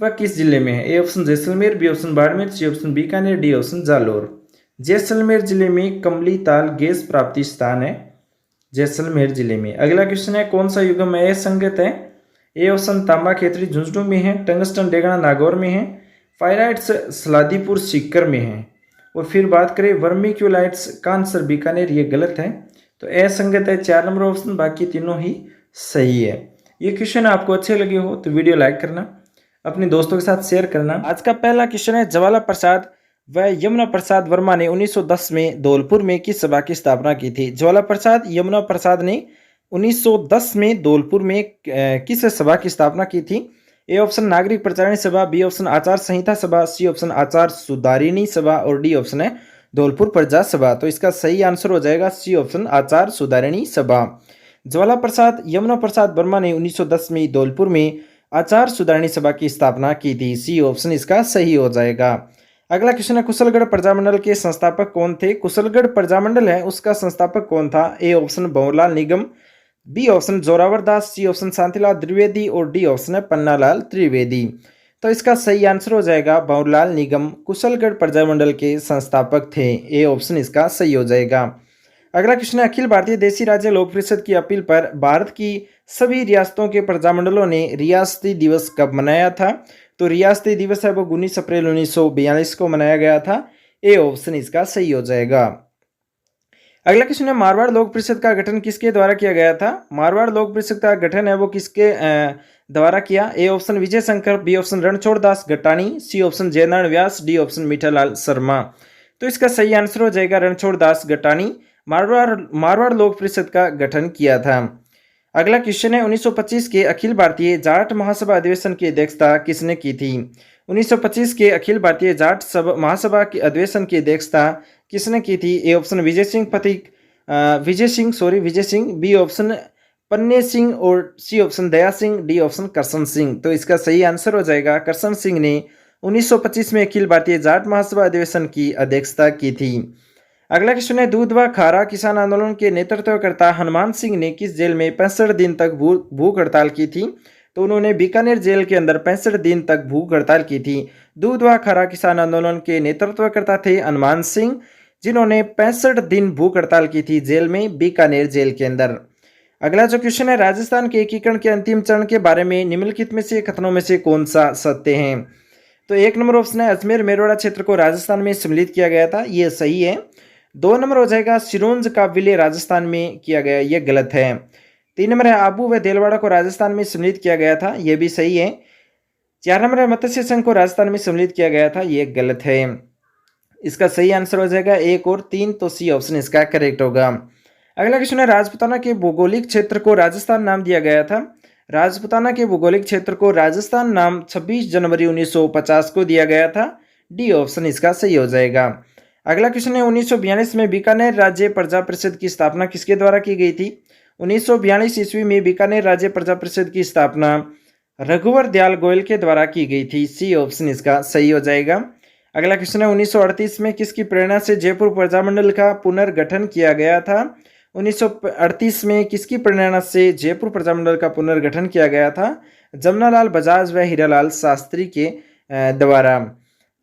वह किस जिले में है? A option Jaisalmer, B option Barmer, C option Bikaner, D option Jalore. Jaisalmer जिले में कमलीताल गैस प्राप्ति स्थान है, जैसलमेर जिले में। अगला क्वेश्चन है, कौन सा युग्म असंगत है? ए ऑप्शन तांबा खेतरी झुंझुनू में है, टंगस्टन डेगना नागौर में है, फायराइट्स सलादीपुर सीकर में है। और फिर बात करें वर्मिक्यूलाइट्स कांसर बीकानेर, ये गलत है, तो असंगत है 4 नंबर ऑप्शन, बाकी तीनों ही सही है। ये क्वेश्चन आपको अच्छे लगे हो तो वीडियो लाइक करना, अपने दोस्तों के साथ शेयर करना। आज का पहला क्वेश्चन है, ज्वाला प्रसाद व यमुना प्रसाद वर्मा ने 1910 में धौलपुर में किस सभा की स्थापना की थी? ज्वाला प्रसाद यमुना प्रसाद ने 1910 में धौलपुर में किस सभा की स्थापना की थी? ए ऑप्शन नागरिक प्रचारिणी सभा, बी ऑप्शन आचार संहिता सभा, सी ऑप्शन आचार सुधारिणी सभा और डी ऑप्शन है धौलपुर प्रजा सभा। तो इसका सही आंसर हो जाएगा सी ऑप्शन आचार सुधारिणी सभा। ज्वाला प्रसाद यमुना प्रसाद वर्मा ने 1910 में धौलपुर में आचार सुधारिणी सभा की स्थापना की थी। सी ऑप्शन इसका सही हो जाएगा। अगला क्वेश्चन है, कुशलगढ़ प्रजामंडल के संस्थापक कौन थे? कुशलगढ़ प्रजामंडल है उसका संस्थापक कौन था? A option Bhanwarlal Nigam, B option Zorawar Das, C option Shantilal Dwivedi और डी ऑप्शन है पन्नालाल त्रिवेदी। तो इसका सही आंसर हो जाएगा भंवरलाल निगम कुशलगढ़ प्रजामंडल के संस्थापक थे। ए ऑप्शन इसका सही हो जाएगा। अगला क्वेश्चन है, अखिल भारतीय देशी राज्य लोक परिषद की अपील पर भारत की सभी रियासतों के प्रजामंडलों ने रियासती दिवस कब मनाया था? तो रियासती दिवस है वो 19 अप्रैल 1942 को मनाया गया था। ए ऑप्शन इसका सही हो जाएगा। अगला क्वेश्चन है, मारवाड़ लोक परिषद का गठन किसके द्वारा किया गया था? मारवाड़ लोक परिषद का गठन है वो किसके द्वारा किया? A option Vijay Shankar, B option Ranchhod Das Gatani, C option Jainarayan Vyas, D option Mithalal Sharma. तो इसका सही आंसर हो जाएगा रणछोड़ दास गटानी। मारवाड़ लोक परिषद का गठन किया था। अगला क्वेश्चन है, 1925 के अखिल भारतीय जाट महासभा अधिवेशन की अध्यक्षता किसने की थी? 1925 के अखिल भारतीय जाट महासभा के अधिवेशन की अध्यक्षता किसने की थी? A option Vijay Singh, B option Panne Singh और C option Daya Singh, D option Karsan Singh. तो इसका सही आंसर हो जाएगा करसन सिंह ने 1925 में अखिल भारतीय जाट महासभा अधिवेशन की अध्यक्षता की थी। अगला क्वेश्चन है, दूध व खारा किसान आंदोलन के नेतृत्वकर्ता हनुमान सिंह ने किस जेल में 65 दिन तक भूख हड़ताल की थी? तो उन्होंने बीकानेर जेल के अंदर 65 दिन तक भूख हड़ताल की थी। दूध व खारा किसान आंदोलन के नेतृत्वकर्ता थे हनुमान सिंह, जिन्होंने 65 दिन भूख हड़ताल की थी जेल में, बीकानेर जेल के अंदर। अगला जो क्वेश्चन है, राजस्थान के एकीकरण के अंतिम चरण के बारे में निम्नलिखित में से कथनों में से कौन सा सत्य है? तो 1 नंबर ऑप्शन है, अजमेर मेरवाड़ा क्षेत्र को राजस्थान में सम्मिलित किया गया था, ये सही है। 2 नंबर हो जाएगा, सिरोंज का विलय राजस्थान में किया गया, यह गलत है। 3 नंबर है, आबू व देलवाड़ा को राजस्थान में सम्मिलित किया गया था, यह भी सही है। 4 नंबर है, मत्स्य संघ को राजस्थान में सम्मिलित किया गया था, यह गलत है। इसका सही आंसर हो जाएगा 1 और 3, तो सी ऑप्शन इसका करेक्ट होगा। अगला क्वेश्चन है, राजपुताना के भौगोलिक क्षेत्र को राजस्थान नाम दिया गया था। राजपुताना के भौगोलिक क्षेत्र को राजस्थान नाम 26 जनवरी 1950 को दिया गया था, डी ऑप्शन इसका सही हो जाएगा। अगला क्वेश्चन है, 1942 में बीकानेर राज्य प्रजा परिषद की स्थापना किसके द्वारा की गई थी? 1942 ईस्वी में बीकानेर राज्य प्रजा परिषद की स्थापना रघुवर दयाल गोयल के द्वारा की गई थी, सी ऑप्शन इसका सही हो जाएगा। अगला क्वेश्चन है, 1938 में किसकी प्रेरणा से जयपुर प्रजामंडल का पुनर्गठन किया गया था? 1938 में किसकी प्रेरणा से जयपुर प्रजामंडल का पुनर्गठन किया गया था? जमनालाल बजाज व हीरालाल शास्त्री के द्वारा।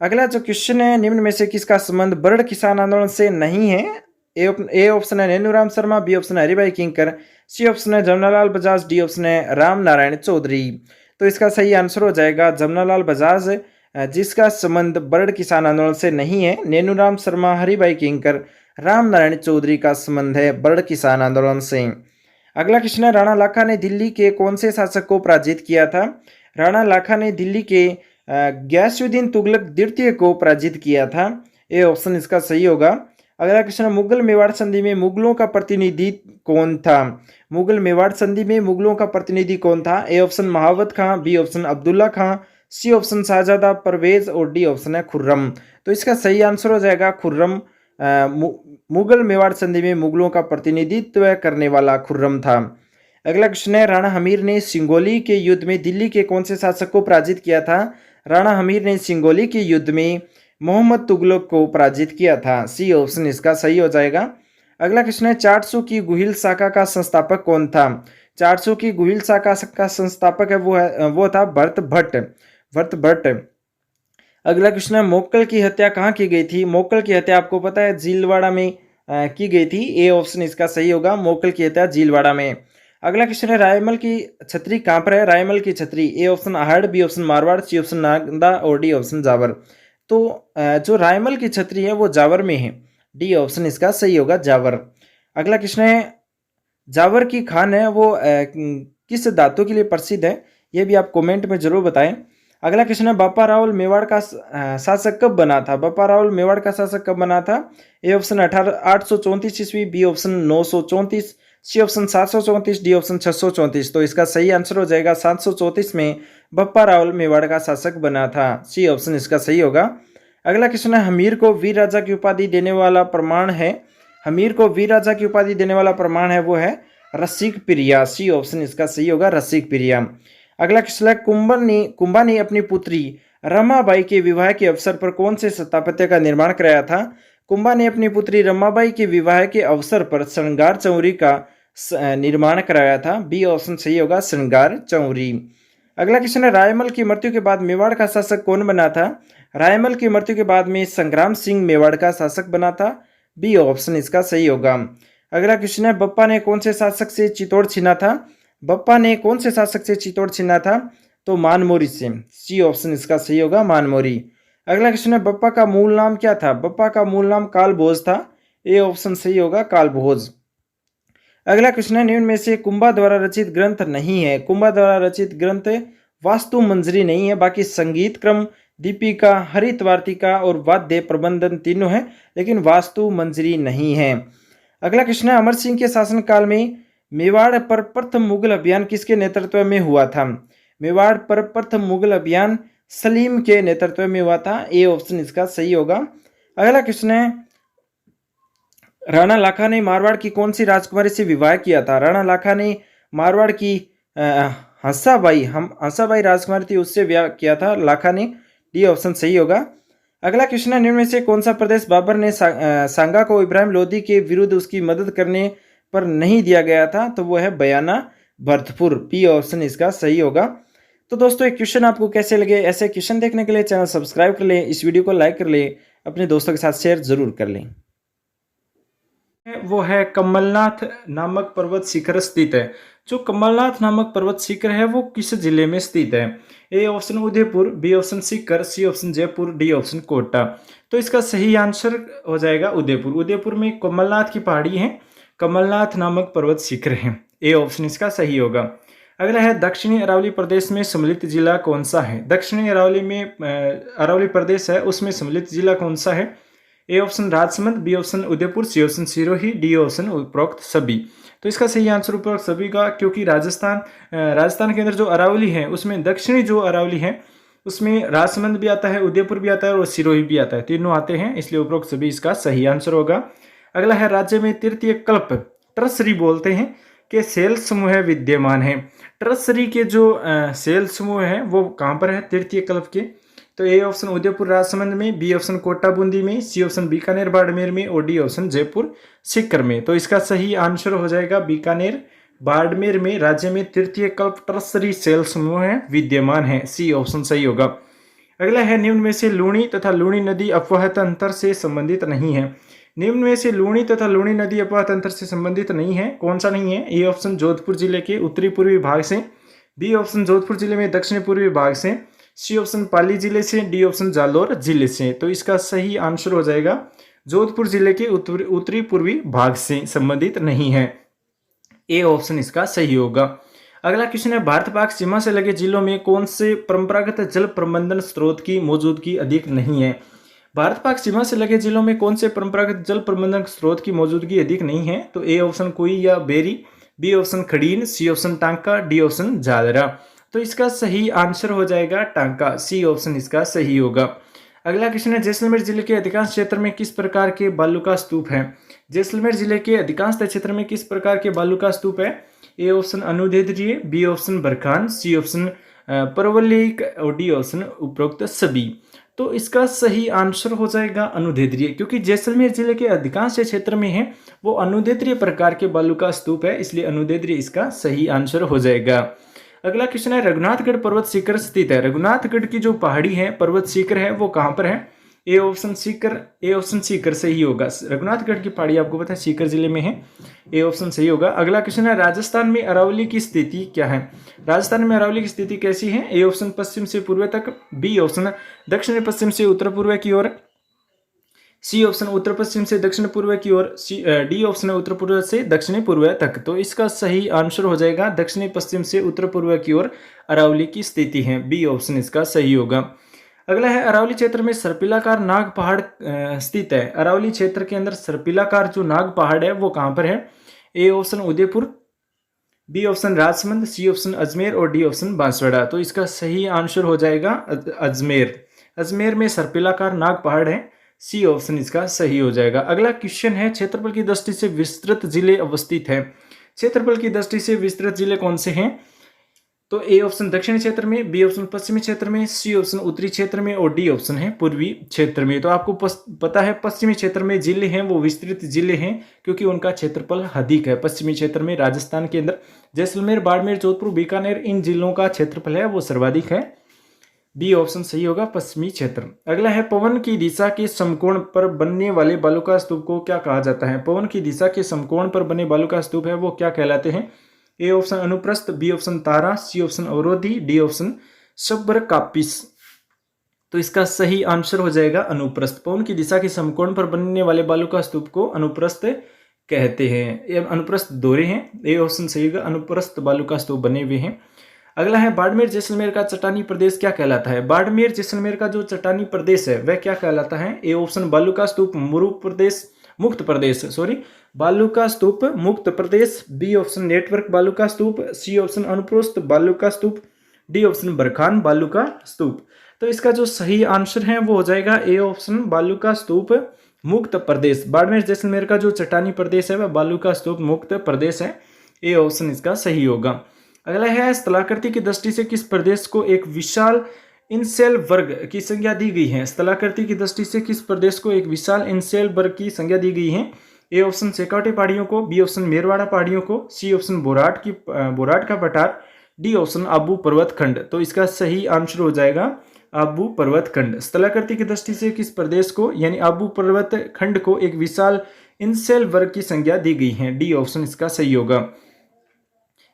अगला जो क्वेश्चन है, निम्न में से किसका संबंध बरड़ किसान आंदोलन से नहीं है? ए ऑप्शन है नैनूराम शर्मा, बी ऑप्शन है हरिभाई किंकर, सी ऑप्शन है जमनालाल बजाज, डी ऑप्शन है राम नारायण चौधरी। तो इसका सही आंसर हो जाएगा जमनालाल बजाज, जिसका संबंध बरड़ किसान आंदोलन से नहीं है। नैनूराम शर्मा, हरिभाई किंकर, राम नारायण चौधरी का संबंध है बरड़ किसान आंदोलन से। अगला क्वेश्चन है, राणा लाखा ने दिल्ली के कौन से शासक को पराजित किया था? राणा लाखा ने दिल्ली के गयासुद्दीन तुगलक द्वितीय को पराजित किया था, ए ऑप्शन इसका सही होगा। अगला क्वेश्चन है, मुगल मेवाड़ संधि में मुगलों का प्रतिनिधि कौन था? मुगल मेवाड़ संधि में मुगलों का प्रतिनिधि कौन था? A option Mahabat Khan, B option Abdullah Khan, C option Shahzada Parvez और डी ऑप्शन है खुर्रम। तो इसका सही आंसर हो जाएगा खुर्रम। मुगल मेवाड़ संधि में मुगलों का प्रतिनिधित्व करने वाला खुर्रम था। अगला क्वेश्चन है, राणा हमीर ने सिंगोली के युद्ध में दिल्ली के कौन से शासक को पराजित किया था? राणा हमीर ने सिंगोली के युद्ध में मोहम्मद तुगलक को पराजित किया था, सी ऑप्शन इसका सही हो जाएगा। अगला क्वेश्चन है, 400 की गुहिल शाखा का संस्थापक कौन था? 400 की गुहिल शाखा का संस्थापक है वो था भरत भट्ट। अगला क्वेश्चन है, मोक्कल की हत्या कहाँ की गई थी? मोक्कल की हत्या आपको पता है जीलवाड़ा में की गई थी, ए ऑप्शन इसका सही होगा, मोक्कल की हत्या जीलवाड़ा में। अगला क्वेश्चन है, रायमल की छतरी कहाँ पर है? रायमल की छतरी, A option Ahar, B option Marwar, C option Nalanda और डी ऑप्शन जावर। तो जो रायमल की छतरी है वो जावर में है, डी ऑप्शन इसका सही होगा, जावर। अगला क्वेश्चन है, जावर की खान है वो किस धातु के लिए प्रसिद्ध है? ये भी आप कमेंट में जरूर बताएं। अगला क्वेश्चन है, बापा रावल मेवाड़ का शासक कब बना था? बापा रावल मेवाड़ का शासक कब बना था? ए ऑप्शन 834 ईस्वी, B option 934, C option 734, D option 634। तो इसका सही आंसर हो जाएगा 734 में बप्पा रावल मेवाड़ का शासक बना था, सी ऑप्शन इसका सही होगा। अगला क्वेश्चन है, हमीर को वीर राजा की उपाधि देने वाला प्रमाण है? हमीर को वीर राजा की उपाधि देने वाला प्रमाण है वो है रसिक प्रिया, सी ऑप्शन इसका सही होगा, रसिक प्रिया। अगला क्वेश्चन है, कुंभा ने अपनी पुत्री रमाबाई के विवाह के अवसर पर कौन से स्थापत्य का निर्माण कराया था? कुंभा ने अपनी पुत्री रमाबाई के विवाह के अवसर पर श्रृंगार चौरी का निर्माण कराया था, बी ऑप्शन सही होगा, श्रृंगार चौरी। अगला क्वेश्चन है, रायमल की मृत्यु के बाद मेवाड़ का शासक कौन बना था? रायमल की मृत्यु के बाद में संग्राम सिंह मेवाड़ का शासक बना था, बी ऑप्शन इसका सही होगा। अगला क्वेश्चन है, बप्पा ने कौन से शासक से चित्तौड़ छीना था? बप्पा ने कौन से शासक से चित्तौड़ छीना था? तो मानमोरी से, सी ऑप्शन इसका सही होगा, मानमोरी। अगला क्वेश्चन है, बप्पा का मूल नाम क्या था? बप्पा का मूल नाम कालभोज था, ए ऑप्शन सही होगा, कालभोज। अगला क्वेश्चन है, निम्न में से कुंभा द्वारा रचित ग्रंथ नहीं है? कुंभा द्वारा रचित ग्रंथ वास्तु मंजरी नहीं है, बाकी संगीत क्रम, दीपिका, हरित वार्तिका और वाद्य प्रबंधन तीनों है, लेकिन वास्तु मंजरी नहीं है। अगला क्वेश्चन है, अमर सिंह के शासनकाल में मेवाड़ पर प्रथम मुगल अभियान किसके नेतृत्व में हुआ था? मेवाड़ पर प्रथम मुगल अभियान सलीम के नेतृत्व में हुआ था, ए ऑप्शन इसका सही होगा। अगला क्वेश्चन है, राणा लाखा ने मारवाड़ की कौन सी राजकुमारी से विवाह किया था? राणा लाखा ने मारवाड़ की हंसाबाई राजकुमारी थी, उससे विवाह किया था लाखा ने, डी ऑप्शन सही होगा। अगला क्वेश्चन है, निम्न में से कौन सा प्रदेश बाबर ने सांगा को इब्राहिम लोदी के विरुद्ध उसकी मदद करने पर नहीं दिया गया था? तो वो है बयाना भरतपुर। बी ऑप्शन इसका सही होगा। तो दोस्तों, एक क्वेश्चन आपको कैसे लगे? ऐसे क्वेश्चन देखने के लिए चैनल सब्सक्राइब कर लें, इस वीडियो को लाइक कर लें, अपने दोस्तों के साथ शेयर जरूर कर लें। वो है कमलनाथ नामक पर्वत शिखर स्थित है। जो कमलनाथ नामक पर्वत शिखर है वो किस जिले में स्थित है? A option Udaipur, B option Sikar, C option Jaipur, D option Kota. तो इसका सही आंसर हो जाएगा उदयपुर। उदयपुर में कमलनाथ की पहाड़ी है, कमलनाथ नामक पर्वत शिखर है। ए ऑप्शन इसका सही होगा। अगला है, दक्षिणी अरावली प्रदेश में सम्मिलित जिला कौन सा है? दक्षिणी अरावली में अरावली प्रदेश है, उसमें सम्मिलित जिला कौन सा है? A option Rajsamand, B option Udaipur, C option Sirohi, D option उपरोक्त सभी। तो इसका सही आंसर उपरोक्त सभी का, क्योंकि राजस्थान के अंदर जो अरावली है उसमें दक्षिणी जो अरावली है उसमें राजसमंद भी आता है, उदयपुर भी आता है और सिरोही भी आता है, तीनों आते हैं, इसलिए उपरोक्त सभी इसका सही आंसर होगा। अगला है, राज्य में तृतीय कल्प ट्रसरी बोलते हैं के सेल समूह विद्यमान है। ट्रसरी के जो सेल समूह है वो कहाँ पर है तृतीय कल्प के? तो ए ऑप्शन उदयपुर राजसमंद में, बी ऑप्शन कोटा बूंदी में, सी ऑप्शन बीकानेर बाड़मेर में और डी ऑप्शन जयपुर सीकर में। तो इसका सही आंसर हो जाएगा बीकानेर बाड़मेर में राज्य में तृतीय कल्प ट्रसरी सेल समूह है विद्यमान है। सी ऑप्शन सही होगा। अगला है, निम्न में से लूणी तथा लूणी नदी अपवाह तंत्र से संबंधित नहीं है। निम्न में से लूणी तथा लूणी नदी अपवाह तंत्र से संबंधित नहीं है, कौन सा नहीं है? ए ऑप्शन जोधपुर जिले के उत्तरी पूर्वी भाग से, बी ऑप्शन जोधपुर जिले में दक्षिण पूर्वी भाग से, सी ऑप्शन पाली जिले से, डी ऑप्शन जालोर जिले से। तो इसका सही आंसर हो जाएगा जोधपुर जिले के उत्तरी पूर्वी भाग से संबंधित नहीं है। ए ऑप्शन इसका सही होगा। अगला क्वेश्चन है, भारत पाक सीमा से लगे जिलों में कौन से परंपरागत जल प्रबंधन स्रोत की मौजूदगी अधिक नहीं है? भारत पाक सीमा से लगे जिलों में कौन से परंपरागत जल प्रबंधन स्रोत की मौजूदगी अधिक नहीं है? तो ए ऑप्शन कुई या Beri, B option Khadin, C option Tanka, D option Jadra. तो इसका सही आंसर हो जाएगा टांका। सी ऑप्शन इसका सही होगा। अगला क्वेश्चन है, जैसलमेर जिले के अधिकांश क्षेत्र में किस प्रकार के बालू का स्तूप है? जैसलमेर जिले के अधिकांश क्षेत्र में किस प्रकार के बालू का स्तूप है? ए ऑप्शन अनुदैर्ध्य, B option barchan, C option परवलयिक और डी ऑप्शन उपरोक्त सभी। तो इसका सही आंसर हो जाएगा अनुदैर्ध्य, क्योंकि जैसलमेर जिले के अधिकांश क्षेत्र में है वो अनुदैर्ध्य प्रकार के बालू का स्तूप है, इसलिए अनुदैर्ध्य इसका सही आंसर हो जाएगा। अगला क्वेश्चन है, रघुनाथगढ़ पर्वत शिखर स्थित है। रघुनाथगढ़ की जो पहाड़ी है पर्वत शिखर है वो कहाँ पर है? A option Sikar, A option Sikar सही होगा। रघुनाथगढ़ की पहाड़ी आपको पता है सीकर जिले में है, ए ऑप्शन सही होगा। अगला क्वेश्चन है, राजस्थान में अरावली की स्थिति क्या है? राजस्थान में अरावली की स्थिति कैसी है? ए ऑप्शन पश्चिम से पूर्व तक, बी ऑप्शन दक्षिण पश्चिम से उत्तर पूर्व की ओर, सी ऑप्शन उत्तर पश्चिम से दक्षिण पूर्व की ओर, डी ऑप्शन उत्तर पूर्व से दक्षिणी पूर्व तक। तो इसका सही आंसर हो जाएगा दक्षिणी पश्चिम से उत्तर पूर्व की ओर अरावली की स्थिति है। बी ऑप्शन इसका सही होगा। अगला है, अरावली क्षेत्र में सर्पिलाकार नाग पहाड़ स्थित है। अरावली क्षेत्र के अंदर सर्पिलाकार जो नाग पहाड़ है वो कहाँ पर है? A option Udaipur, B option Rajsamand, C option Ajmer और डी ऑप्शन बांसवाड़ा। तो इसका सही आंसर हो जाएगा अजमेर। अजमेर में सर्पिलाकार नाग पहाड़ है, सी ऑप्शन इसका सही हो जाएगा। अगला क्वेश्चन है, क्षेत्रफल की दृष्टि से विस्तृत जिले अवस्थित है। क्षेत्रफल की दृष्टि से विस्तृत जिले कौन से हैं? तो ए ऑप्शन दक्षिणी क्षेत्र में, बी ऑप्शन पश्चिमी क्षेत्र में, सी ऑप्शन उत्तरी क्षेत्र में और डी ऑप्शन है पूर्वी क्षेत्र में। तो आपको पता है पश्चिमी क्षेत्र में जिले हैं वो विस्तृत जिले हैं क्योंकि उनका क्षेत्रफल अधिक है। पश्चिमी क्षेत्र में राजस्थान के अंदर जैसलमेर, बाड़मेर, जोधपुर, बीकानेर इन जिलों का क्षेत्रफल है वो सर्वाधिक है। बी ऑप्शन सही होगा, पश्चिमी क्षेत्र। अगला है, पवन की दिशा के समकोण पर बनने वाले बालू का स्तूप को क्या कहा जाता है? पवन की दिशा के समकोण पर बने बालू का स्तूप है वो क्या कहलाते हैं? ए ऑप्शन अनुप्रस्थ, बी ऑप्शन तारा, C option अवरोधी, D option शब्र copies. तो इसका सही आंसर हो जाएगा अनुप्रस्थ। पवन की दिशा के समकोण पर बनने वाले बालू का स्तूप को अनुप्रस्थ कहते हैं। ये अनुप्रस्थ दोहरे हैं। ए ऑप्शन सही होगा, अनुप्रस्थ बालू का स्तूप बने हुए हैं। अगला है, बाड़मेर जैसलमेर का चट्टानी प्रदेश क्या कहलाता है? बाड़मेर जैसलमेर का जो चट्टानी प्रदेश है वह क्या कहलाता है? ए ऑप्शन बालू का स्तूप मुक्त प्रदेश, बालू का स्तूप मुक्त प्रदेश, बी ऑप्शन नेटवर्क बालू का स्तूप, सी ऑप्शन अनुप्रस्थ बालू का स्तूप, डी ऑप्शन बरखान बालू का स्तूप। तो इसका जो सही आंसर है वो हो जाएगा ए ऑप्शन बालू का स्तूप मुक्त प्रदेश। बाड़मेर जैसलमेर का जो चट्टानी प्रदेश है वह बालू का स्तूप मुक्त प्रदेश है। ए ऑप्शन इसका सही होगा। अगला है, स्थलाकृति की दृष्टि से किस प्रदेश को एक विशाल इनसेल वर्ग की संज्ञा दी गई है? स्थलाकृति की दृष्टि से किस प्रदेश को एक विशाल इनसेल वर्ग की संज्ञा दी गई है? ए ऑप्शन शेखावटी पहाड़ियों को, बी ऑप्शन मेरवाड़ा पहाड़ियों को, सी ऑप्शन बोराट का पठार, डी ऑप्शन आबू पर्वत खंड। तो इसका सही आंसर हो जाएगा आबू पर्वत खंड। स्थलाकृति की दृष्टि से किस प्रदेश को यानी आबू पर्वत खंड को एक विशाल इनसेल वर्ग की संज्ञा दी गई है? डी ऑप्शन इसका सही होगा।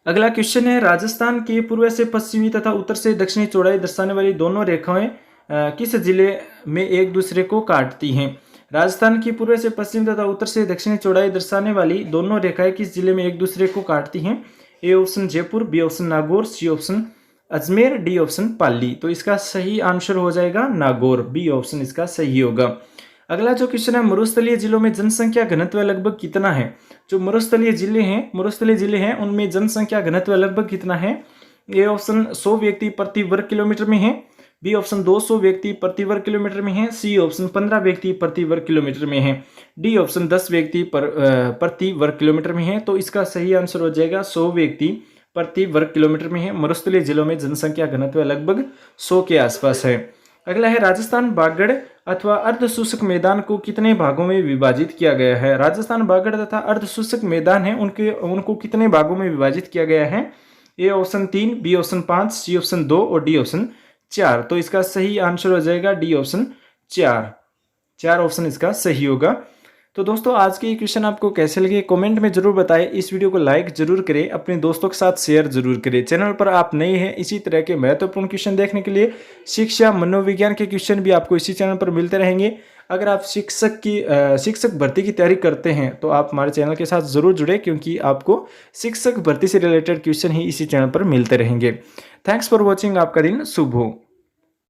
अगला क्वेश्चन है, राजस्थान के पूर्व से पश्चिमी तथा उत्तर से दक्षिणी चौड़ाई दर्शाने वाली दोनों रेखाएं किस जिले में एक दूसरे को काटती हैं? राजस्थान की पूर्व से पश्चिम तथा उत्तर से दक्षिणी चौड़ाई दर्शाने वाली दोनों रेखाएं किस जिले में एक दूसरे को काटती हैं? A option Jaipur, B option Nagaur, C option Ajmer, D option Pali. तो इसका सही आंसर हो जाएगा नागौर, बी ऑप्शन इसका सही होगा। अगला जो क्वेश्चन है, मरुस्थलीय जिलों में जनसंख्या घनत्व लगभग कितना है? जो मरुस्थलीय जिले हैं उनमें जनसंख्या घनत्व लगभग कितना है? ए ऑप्शन 100 व्यक्ति प्रति वर्ग किलोमीटर में है, बी ऑप्शन 200 व्यक्ति प्रति वर्ग किलोमीटर में है, सी ऑप्शन 15 व्यक्ति प्रति वर्ग किलोमीटर में है, डी ऑप्शन 10 व्यक्ति प्रति वर्ग किलोमीटर में है। तो इसका सही आंसर हो जाएगा 100 व्यक्ति प्रति वर्ग किलोमीटर में है। मरुस्थलीय जिलों में जनसंख्या घनत्व लगभग 100 के आसपास है। अगला है, राजस्थान बागड़ अथवा अर्ध शुष्क मैदान को कितने भागों में विभाजित किया गया है? राजस्थान बागड़ तथा अर्ध शुष्क मैदान है उनको कितने भागों में विभाजित किया गया है? A option 3, B option 5, C option 2 और डी ऑप्शन 4। तो इसका सही आंसर हो जाएगा डी ऑप्शन 4 ऑप्शन इसका सही होगा। तो दोस्तों आज के ये क्वेश्चन आपको कैसे लगे कमेंट में जरूर बताएं। इस वीडियो को लाइक जरूर करें, अपने दोस्तों के साथ शेयर जरूर करें। चैनल पर आप नए हैं, इसी तरह के महत्वपूर्ण क्वेश्चन देखने के लिए शिक्षा मनोविज्ञान के क्वेश्चन भी आपको इसी चैनल पर मिलते रहेंगे। अगर आप शिक्षक भर्ती की तैयारी करते हैं तो आप हमारे चैनल के साथ जरूर जुड़े, क्योंकि आपको शिक्षक भर्ती से रिलेटेड क्वेश्चन ही इसी चैनल पर मिलते रहेंगे। Thanks for watching. आपका दिन शुभ हो।